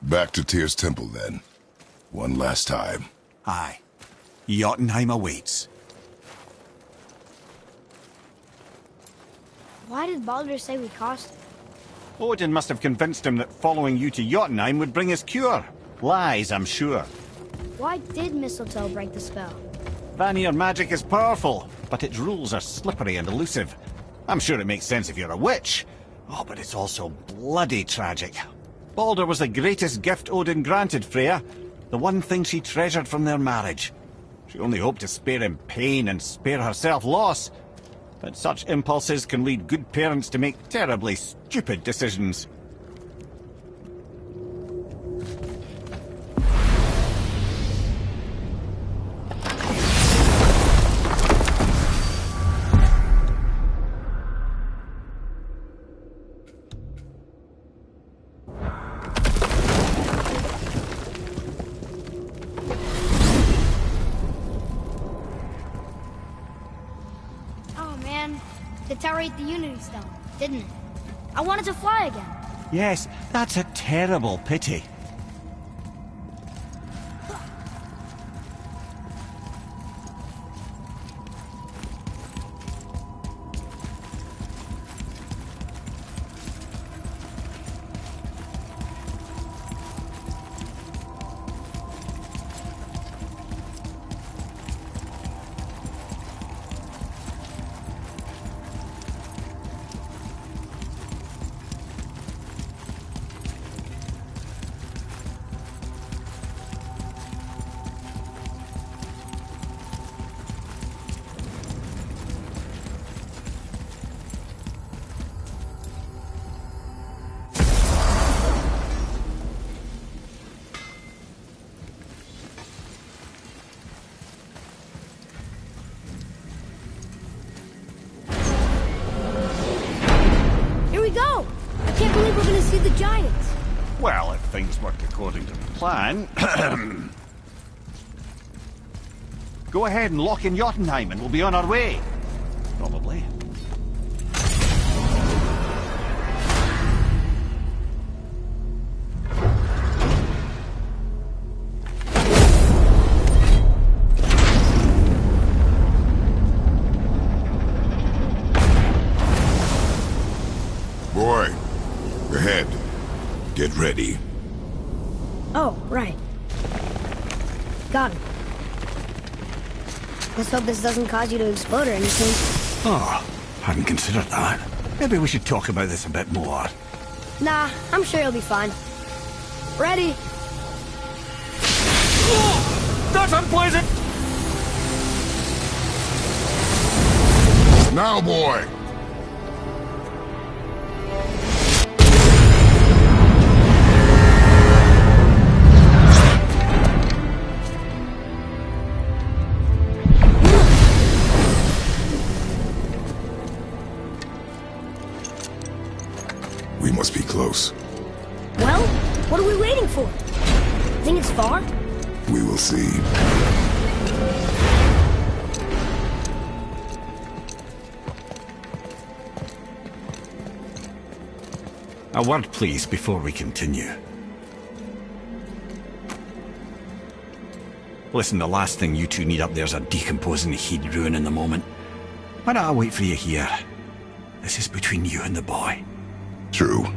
Back to Tyr's temple, then. One last time. Aye. Jotunheim awaits. Why did Baldur say we cost him? Odin must have convinced him that following you to Jotunheim would bring us cure. Lies, I'm sure. Why did Mistletoe break the spell? Vanir magic is powerful, but its rules are slippery and elusive. I'm sure it makes sense if you're a witch. Oh, but it's also bloody tragic. Baldur was the greatest gift Odin granted Freya, the one thing she treasured from their marriage. She only hoped to spare him pain and spare herself loss. But such impulses can lead good parents to make terribly stupid decisions. The tower ate the Unity Stone, didn't it? I wanted to fly again. Yes, that's a terrible pity. The giants. Well, if things work according to plan... Go ahead and lock in Jotunheim and we'll be on our way. Probably. Boy, ahead. Get ready. Oh, right. Got it. Let's hope this doesn't cause you to explode or anything. Oh, hadn't considered that. Maybe we should talk about this a bit more. Nah, I'm sure you'll be fine. Ready? Oh, that's unpleasant! Now, boy! We must be close. Well, what are we waiting for? Think it's far? We will see. A word, please, before we continue. Listen, the last thing you two need up there's a decomposing heat ruin in the moment. Why don't I wait for you here? This is between you and the boy. True.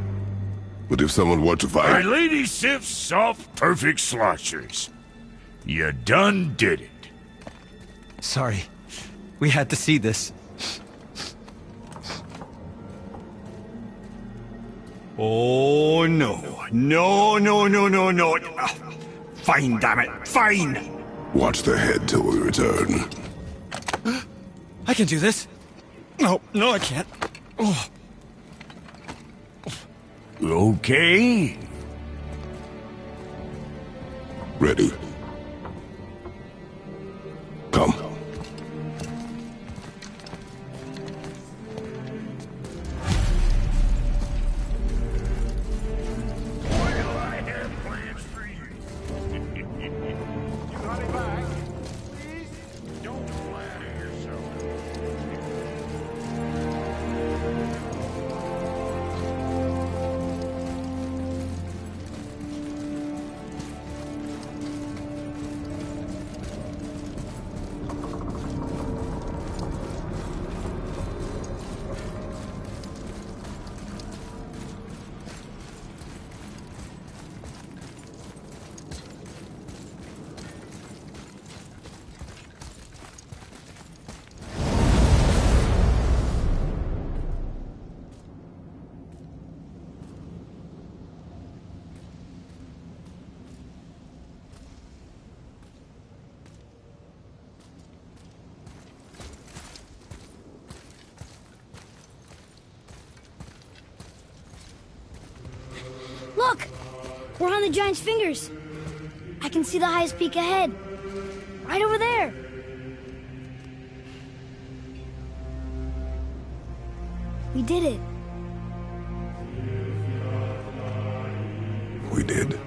But if someone were to My fight... Lady Sif's soft, perfect sloshers. You done did it. Sorry. We had to see this. Oh, no. No, no, no, no, no. Fine, damn it. Fine! Watch the head till we return. I can do this. No, no, I can't. Oh. Okay. Ready. Come. Look! We're on the giant's fingers. I can see the highest peak ahead. Right over there. We did it. We did.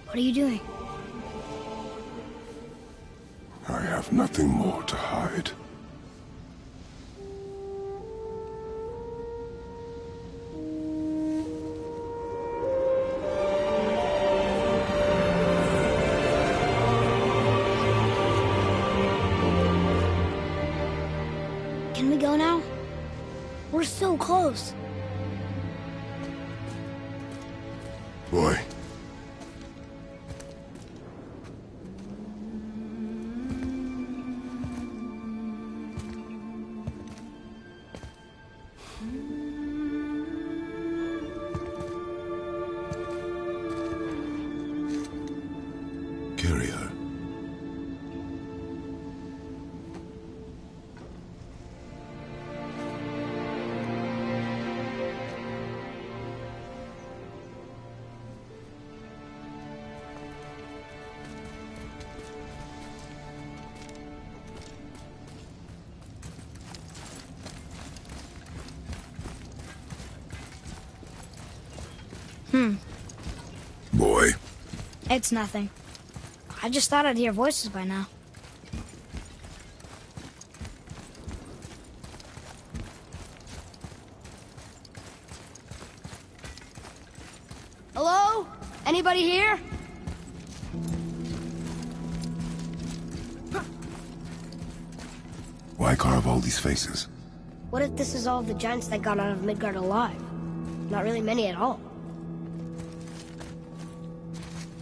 What are you doing? I have nothing more to hide. Can we go now? We're so close. Boy. Carry her. Boy. It's nothing. I just thought I'd hear voices by now. Hello? Anybody here? Why carve all these faces? What if this is all the giants that got out of Midgard alive? Not really many at all.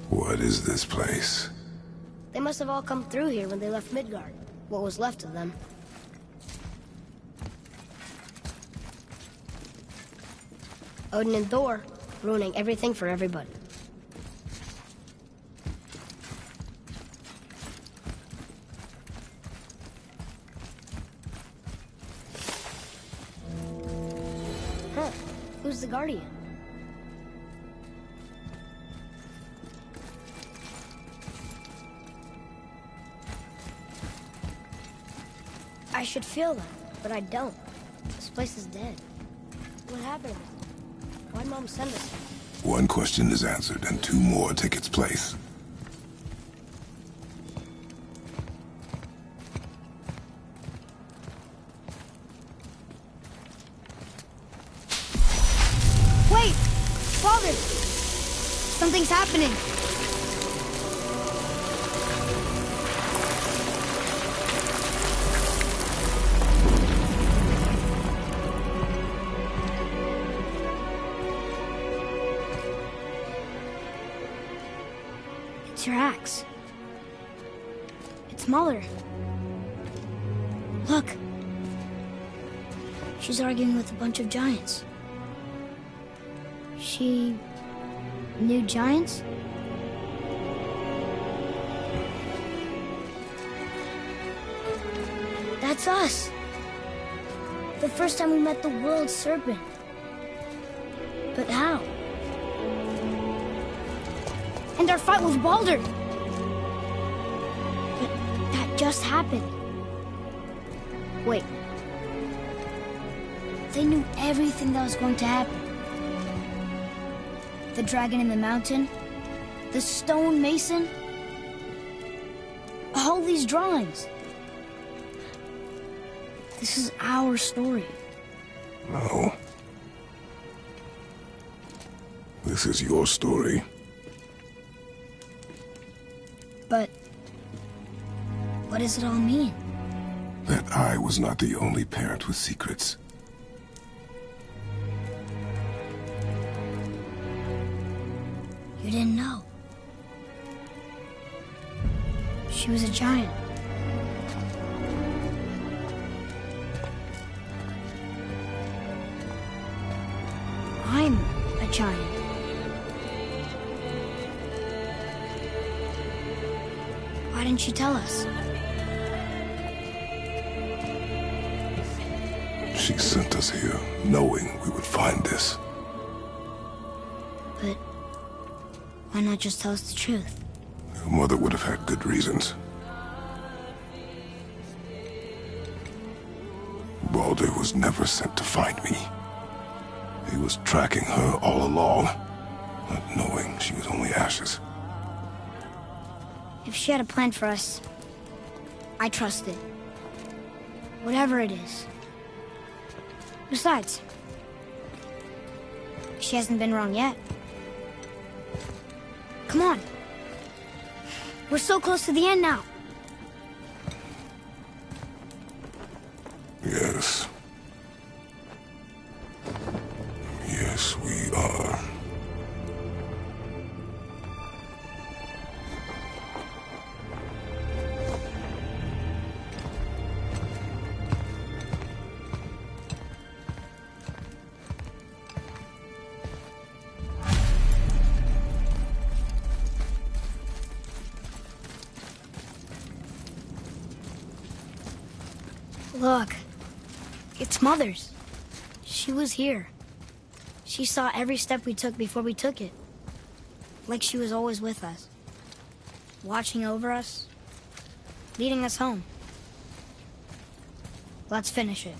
What is this place? They must have all come through here when they left Midgard. What was left of them. Odin and Thor, ruining everything for everybody. Guardian. I should feel them, but I don't. This place is dead. What happened? Why'd Mom send us here? One question is answered, and two more take its place. Wait! Father! Something's happening. It's your axe. It's Mother. Look. She's arguing with a bunch of giants. She knew giants? That's us. The first time we met the world serpent. But how? And our fight with Baldur. But that just happened. Wait. They knew everything that was going to happen. The dragon in the mountain, the stone mason, all these drawings. This is our story. No. This is your story. But what does it all mean? That I was not the only parent with secrets. You didn't know. She was a giant. I'm a giant. Why didn't you tell us? She sent us here, knowing we would find this. But why not just tell us the truth? Your mother would have had good reasons. Baldur was never sent to find me. He was tracking her all along, not knowing she was only ashes. If she had a plan for us, I trust it. Whatever it is. Besides, she hasn't been wrong yet. Come on. We're so close to the end now. Yes. Yes, we are. Look, it's Mother's. She was here. She saw every step we took before we took it. Like she was always with us. Watching over us. Leading us home. Let's finish it.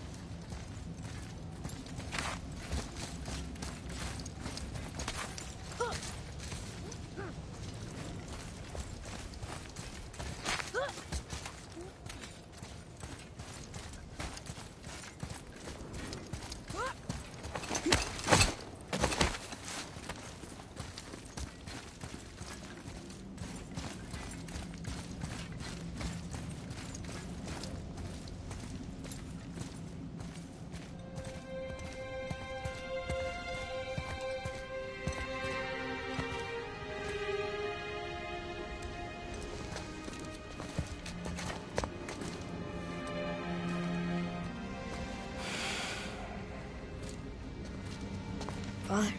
Father?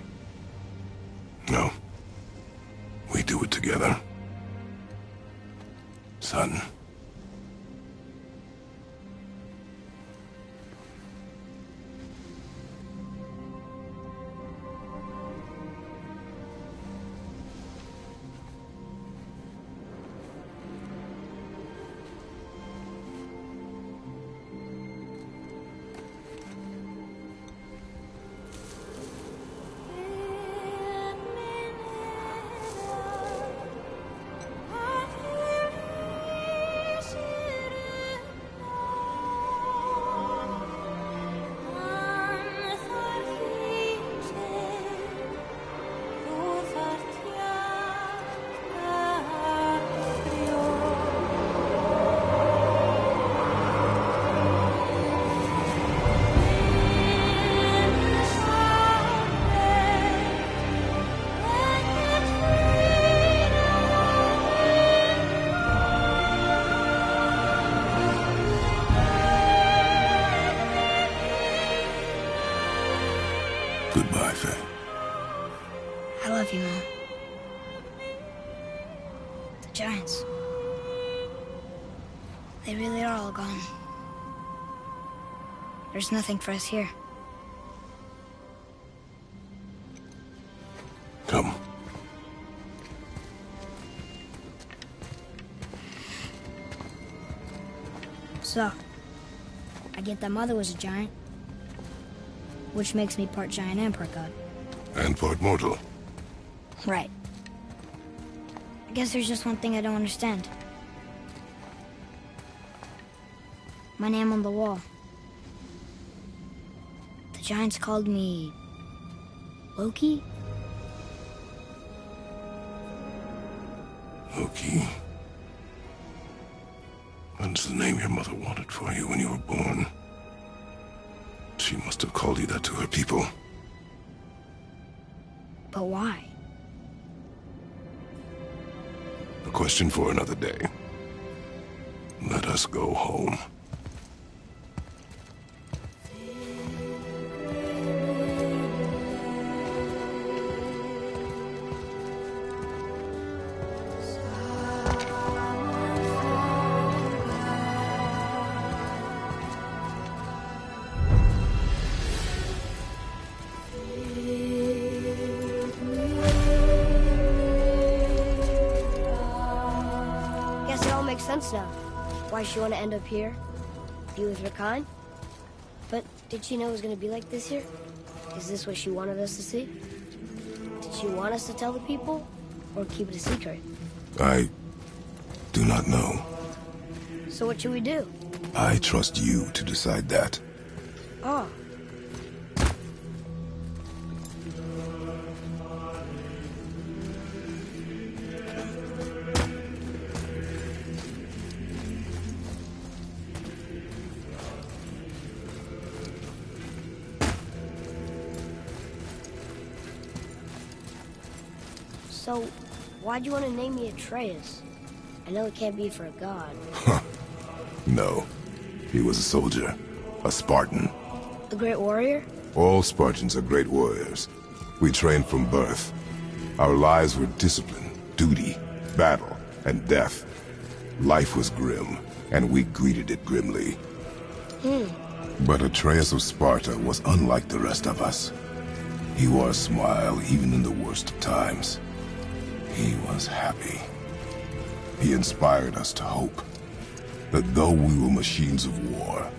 No. We do it together. Son. Giants. They really are all gone. There's nothing for us here. Come. So, I get that Mother was a giant, which makes me part giant and part god. And part mortal. Right. I guess there's just one thing I don't understand. My name on the wall. The giants called me... Loki? Loki. That's the name your mother wanted for you when you were born. She must have called you that to her people. But why? A question for another day. Let us go home. Guess it all makes sense now. Why she want to end up here? Be with her kind? But did she know it was going to be like this here? Is this what she wanted us to see? Did she want us to tell the people? Or keep it a secret? I do not know. So what should we do? I trust you to decide that. Oh. So, why'd you want to name me Atreus? I know it can't be for a god. No. He was a soldier. A Spartan. A great warrior? All Spartans are great warriors. We trained from birth. Our lives were discipline, duty, battle, and death. Life was grim, and we greeted it grimly. But Atreus of Sparta was unlike the rest of us. He wore a smile even in the worst of times. He was happy. He inspired us to hope that though we were machines of war,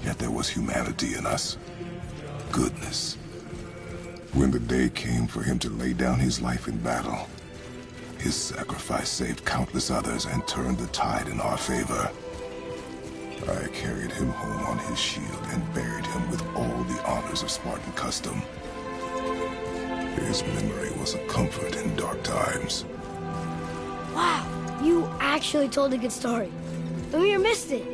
yet there was humanity in us. Goodness. When the day came for him to lay down his life in battle, his sacrifice saved countless others and turned the tide in our favor. I carried him home on his shield and buried him with all the honors of Spartan custom. His memory was a comfort in dark times. Wow, you actually told a good story. Amir missed it.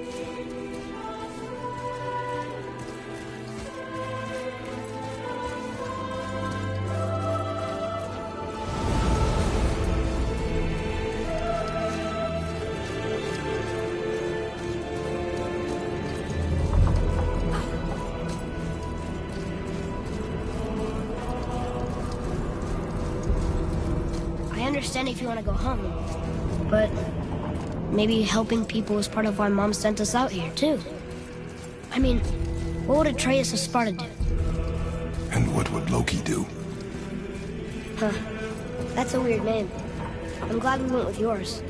I understand if you want to go home, but maybe helping people is part of why Mom sent us out here, too. I mean, what would Atreus of Sparta do? And what would Loki do? Huh. That's a weird name. I'm glad we went with yours.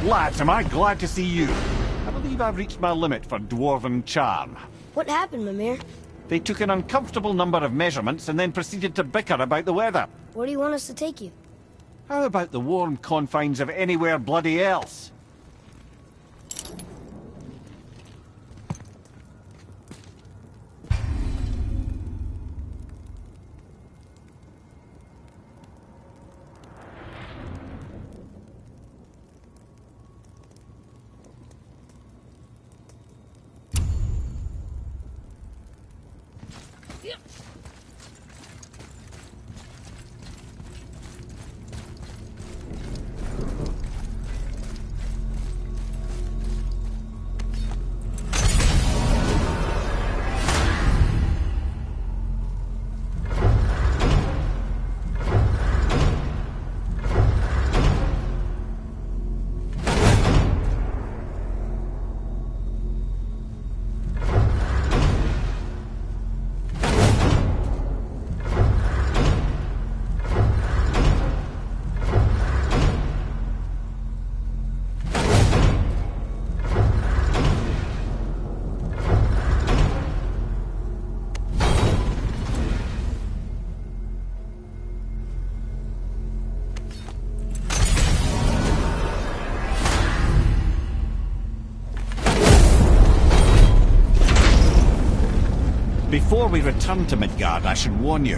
Lads, am I glad to see you. I believe I've reached my limit for dwarven charm. What happened, Mimir? They took an uncomfortable number of measurements and then proceeded to bicker about the weather. Where do you want us to take you? How about the warm confines of anywhere bloody else? Before we return to Midgard, I should warn you.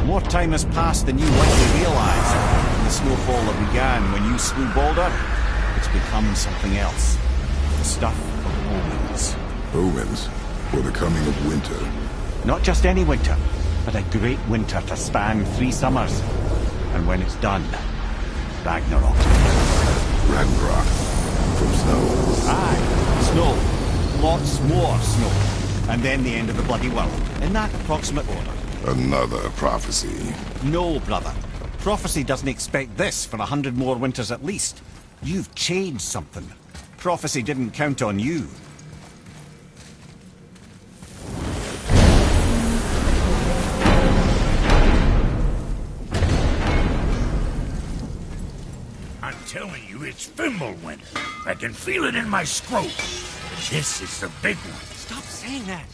More time has passed than you likely realise. The snowfall that began when you slew Baldur, it's become something else. The stuff of omens. Omens, for the coming of winter. Not just any winter, but a great winter to span 3 summers. And when it's done, Ragnarok. Ragnarok. From snow. Aye, snow. Lots more snow. And then the end of the bloody world. In that approximate order. Another prophecy. No, brother. Prophecy doesn't expect this for 100 more winters at least. You've changed something. Prophecy didn't count on you. I'm telling you, it's Fimbulwinter. I can feel it in my scrotum. This is the big one. Stop saying that.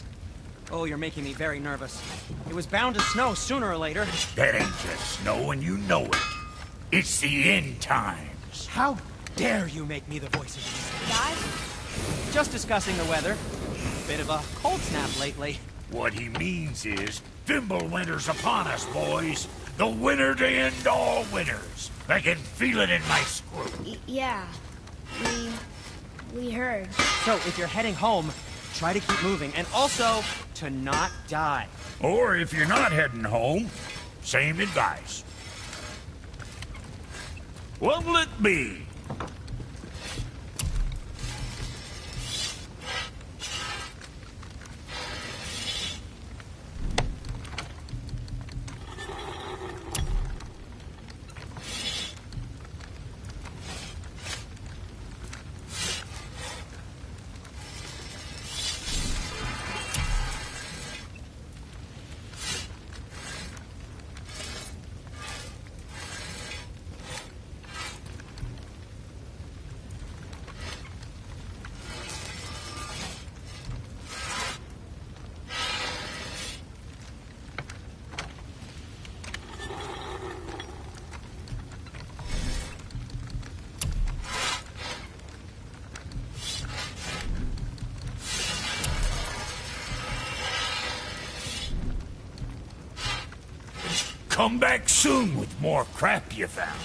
Oh, you're making me very nervous. It was bound to snow sooner or later. That ain't just snow, and you know it. It's the end times. How dare you make me the voice of reason? Guys? Just discussing the weather. Bit of a cold snap lately. What he means is, Fimbulwinter's upon us, boys. The winter to end all winters. I can feel it in my scrotum. Yeah. We heard. So, if you're heading home, try to keep moving, and also to not die. Or if you're not heading home, same advice. What'll it be? Come back soon with more crap you found.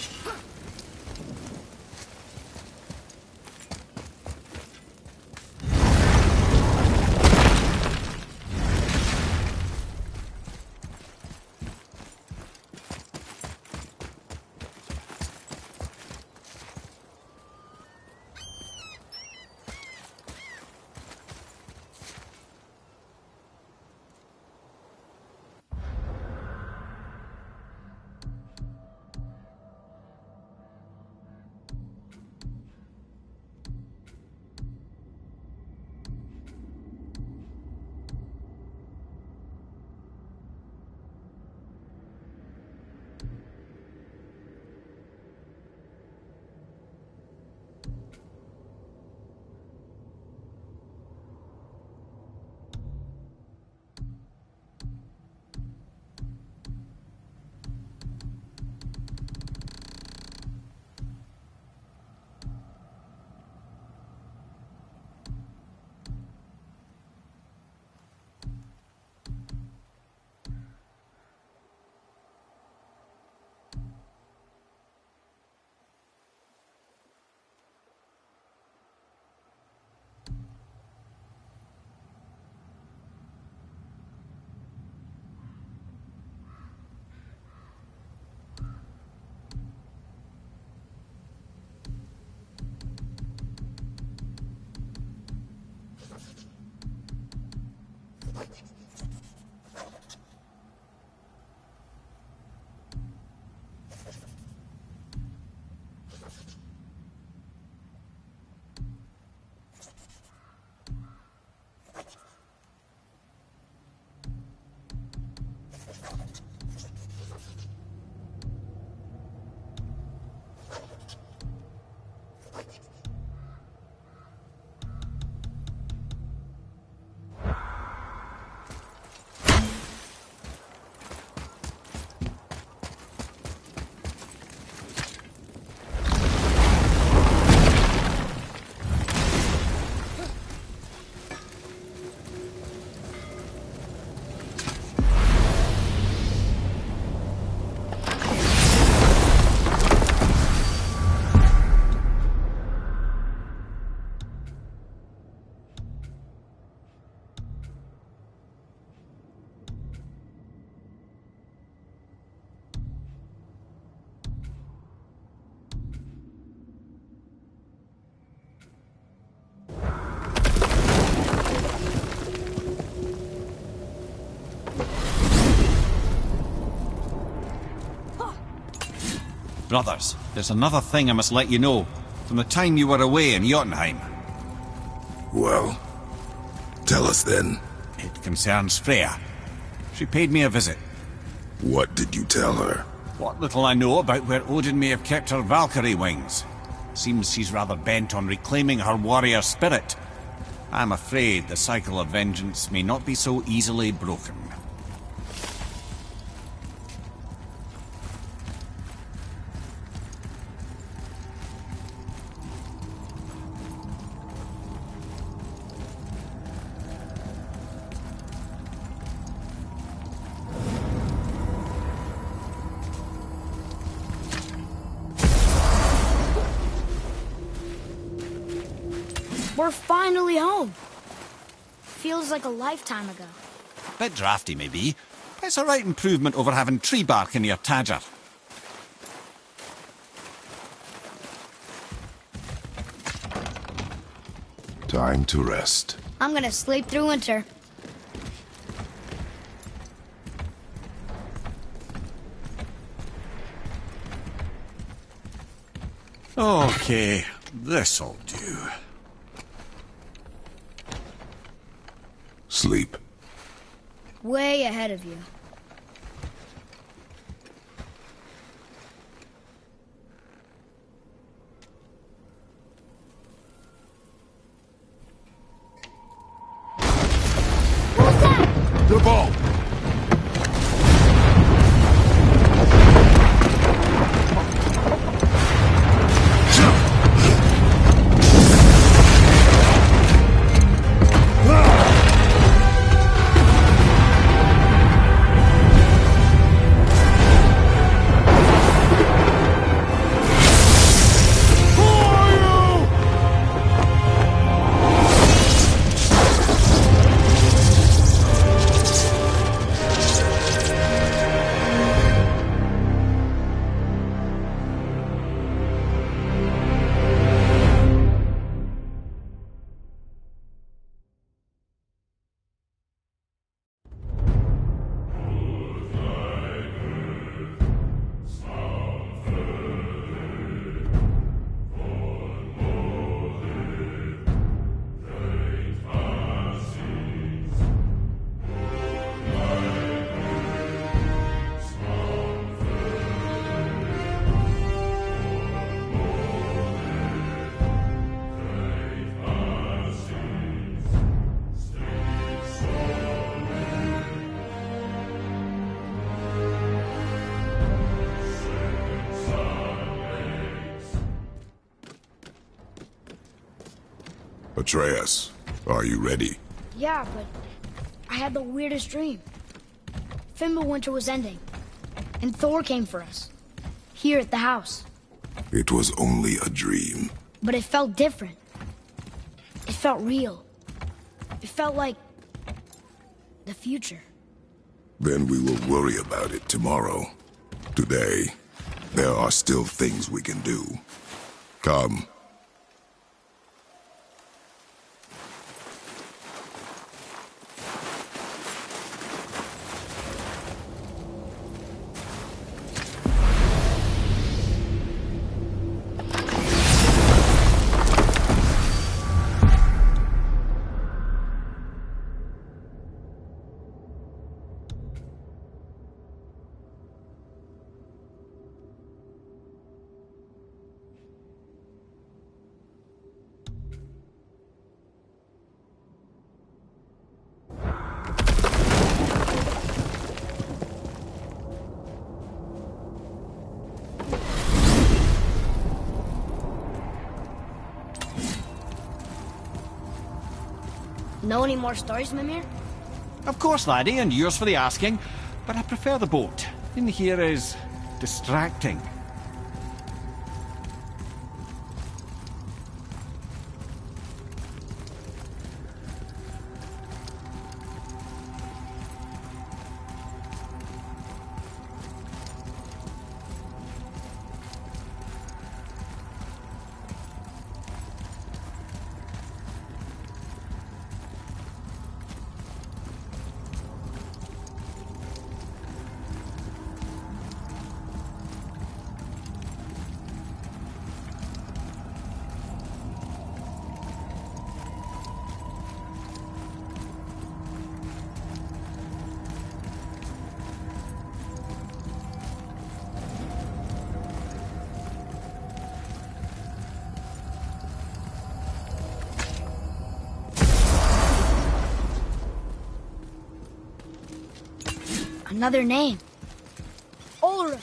Brothers, there's another thing I must let you know. From the time you were away in Jotunheim. Well, tell us then. It concerns Freya. She paid me a visit. What did you tell her? What little I know about where Odin may have kept her Valkyrie wings. Seems she's rather bent on reclaiming her warrior spirit. I'm afraid the cycle of vengeance may not be so easily broken. We're finally home. Feels like a lifetime ago. Bit drafty, maybe. It's a right improvement over having tree bark in your tadger. Time to rest. I'm gonna sleep through winter. Okay, this'll do. Sleep. Way ahead of you. The ball! Atreus, are you ready? Yeah, but I had the weirdest dream. Fimbulwinter was ending, and Thor came for us. Here at the house. It was only a dream. But it felt different. It felt real. It felt like the future. Then we will worry about it tomorrow. Today, there are still things we can do. Come. Know any more stories, Mimir? Of course, laddie, and yours for the asking. But I prefer the boat. In here is distracting. Another name. Ulrich.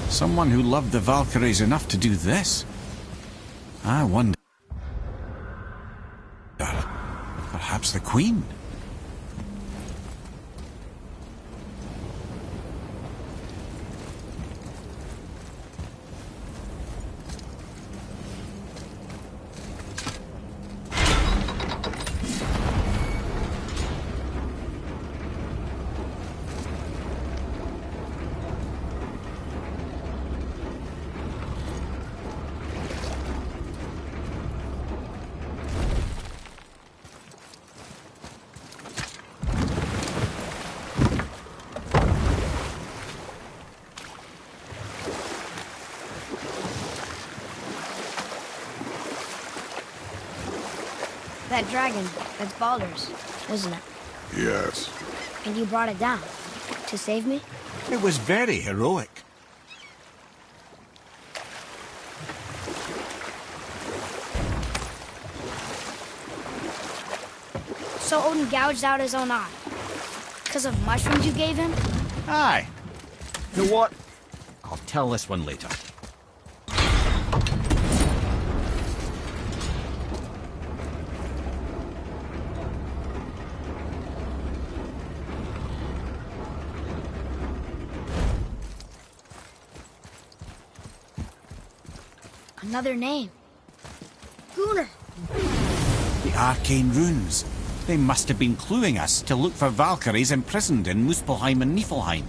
Someone who loved the Valkyries enough to do this. I wonder... Perhaps the Queen? That dragon, that's Baldur's, isn't it? Yes. And you brought it down to save me? It was very heroic. So Odin gouged out his own eye. Because of mushrooms you gave him? Aye. You know what? I'll tell this one later. Another name. Gunnar. The arcane runes. They must have been cluing us to look for Valkyries imprisoned in Muspelheim and Niflheim.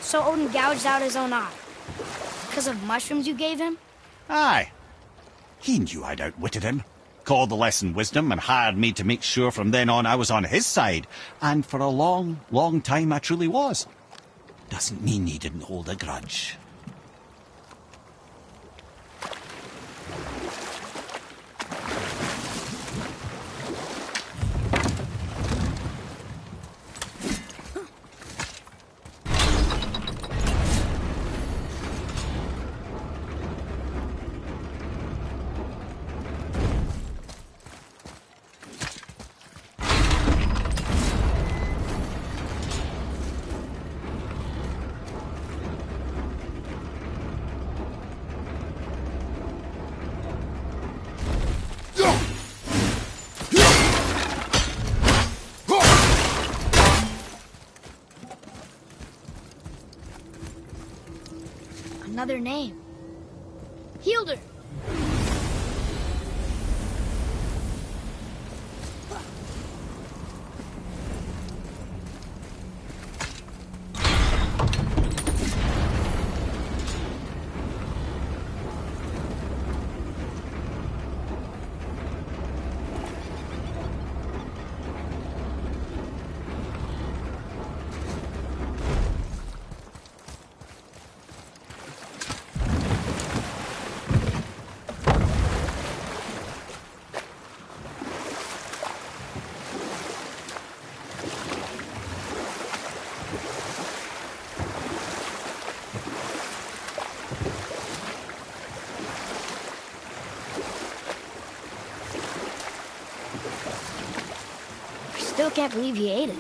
So Odin gouged out his own eye. Because of mushrooms you gave him? Aye. He knew I'd outwitted him. Called the lesson wisdom and hired me to make sure from then on I was on his side. And for a long, long time I truly was. Doesn't mean he didn't hold a grudge. Another name. Hildur. Still can't believe he ate it.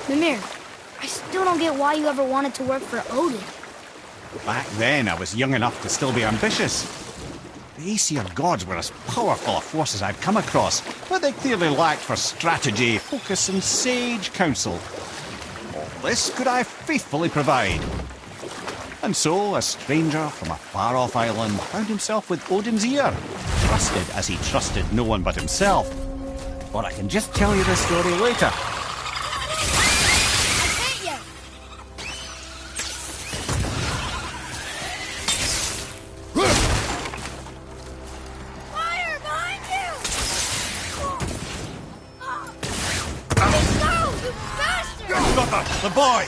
Mimir, I still don't get why you ever wanted to work for Odin. Back then, I was young enough to still be ambitious. The Aesir gods were as powerful a force as I'd come across, but they clearly lacked for strategy, focus, and sage counsel. All this could I faithfully provide. And so, a stranger from a far-off island found himself with Odin's ear, trusted as he trusted no one but himself. But I can just tell you the story later. The boy!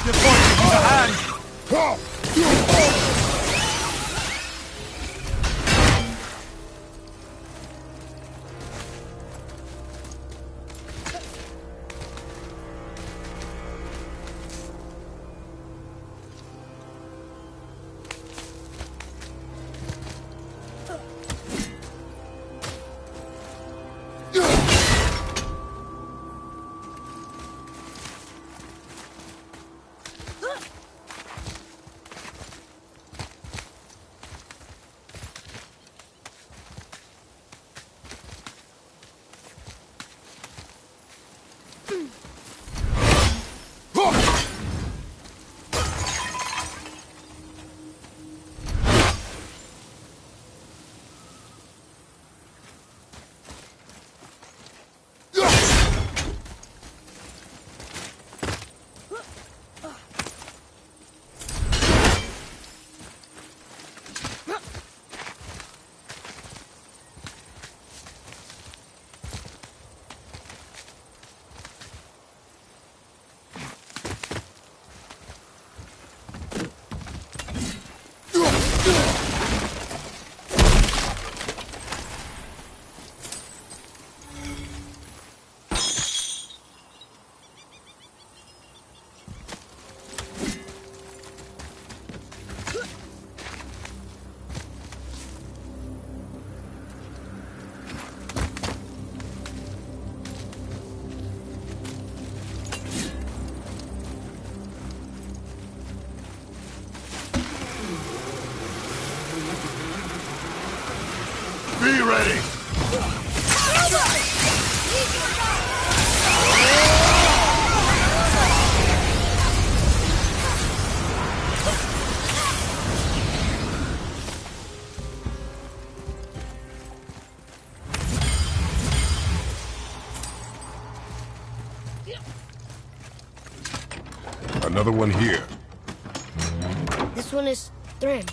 Your boy, give me the hand! Be ready! Another one here. This one is Thrym,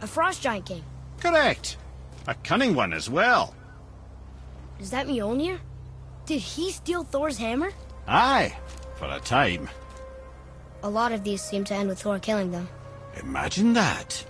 a frost giant king. Correct. A cunning one as well. Is that Mjolnir? Did he steal Thor's hammer? Aye, for a time. A lot of these seem to end with Thor killing them. Imagine that.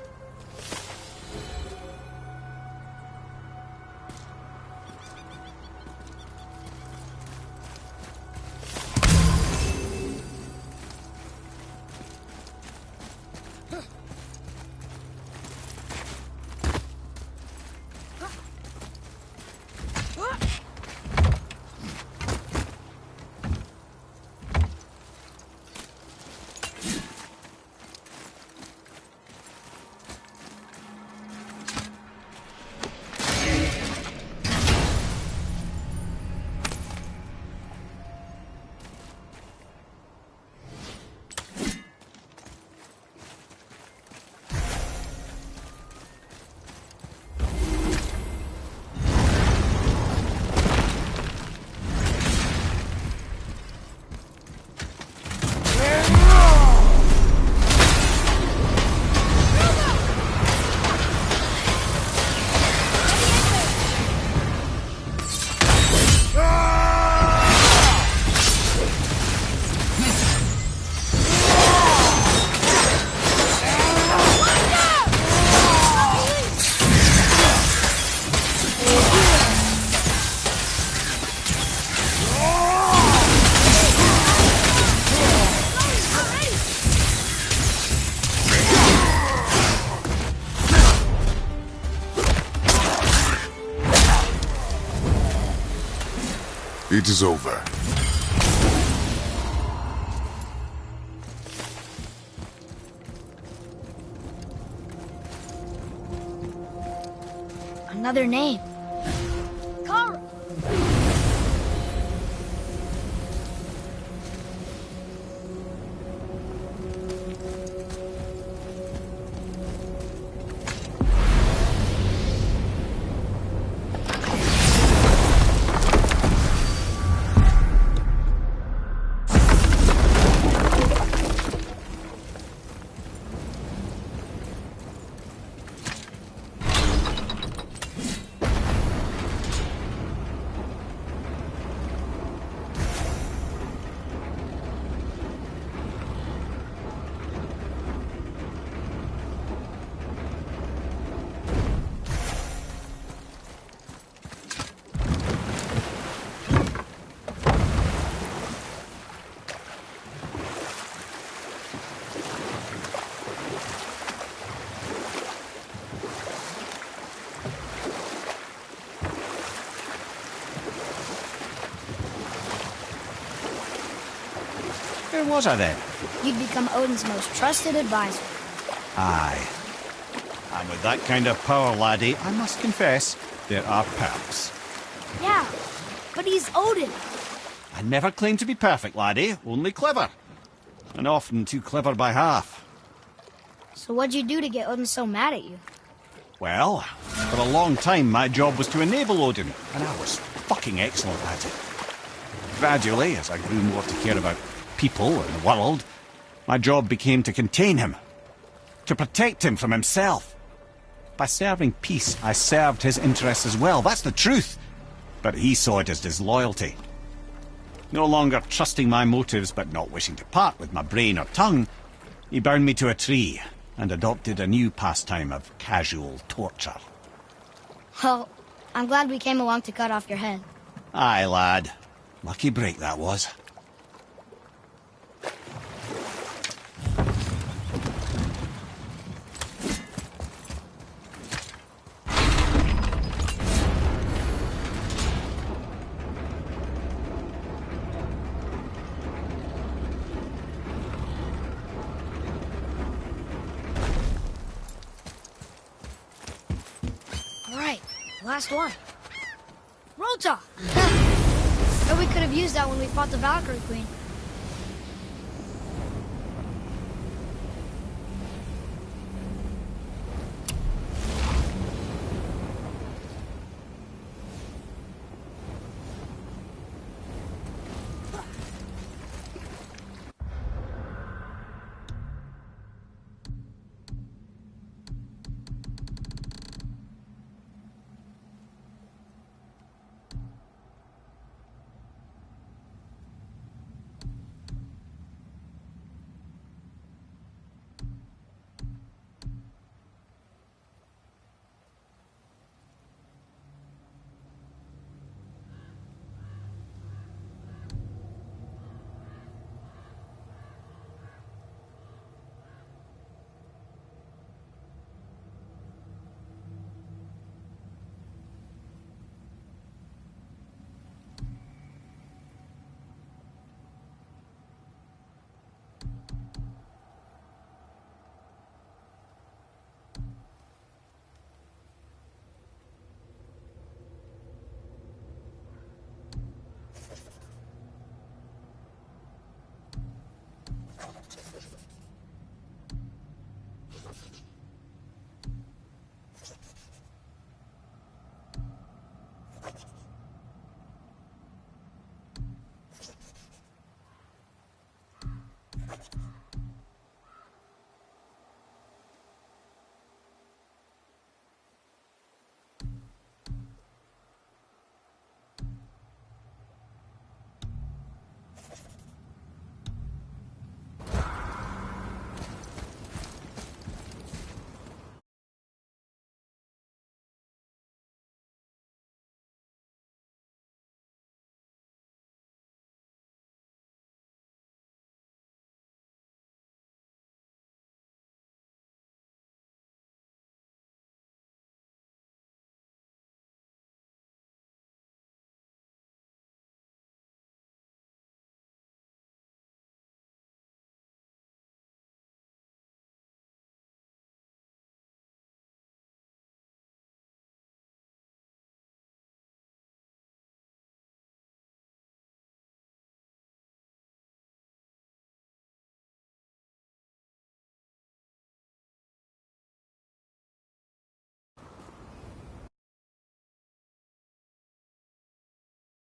It is over. Another name. Kara! Where was I then? You'd become Odin's most trusted advisor. Aye. And with that kind of power, laddie, I must confess, there are perks. Yeah, but he's Odin. I never claimed to be perfect, laddie, only clever. And often too clever by half. So what'd you do to get Odin so mad at you? Well, for a long time my job was to enable Odin, and I was fucking excellent at it. Gradually, as I grew more to care about people and the world, my job became to contain him, to protect him from himself. By serving peace, I served his interests as well, that's the truth. But he saw it as disloyalty. No longer trusting my motives, but not wishing to part with my brain or tongue, he bound me to a tree and adopted a new pastime of casual torture. Well, I'm glad we came along to cut off your head. Aye, lad. Lucky break that was. Right, last one. Rota! Or we could have used that when we fought the Valkyrie Queen.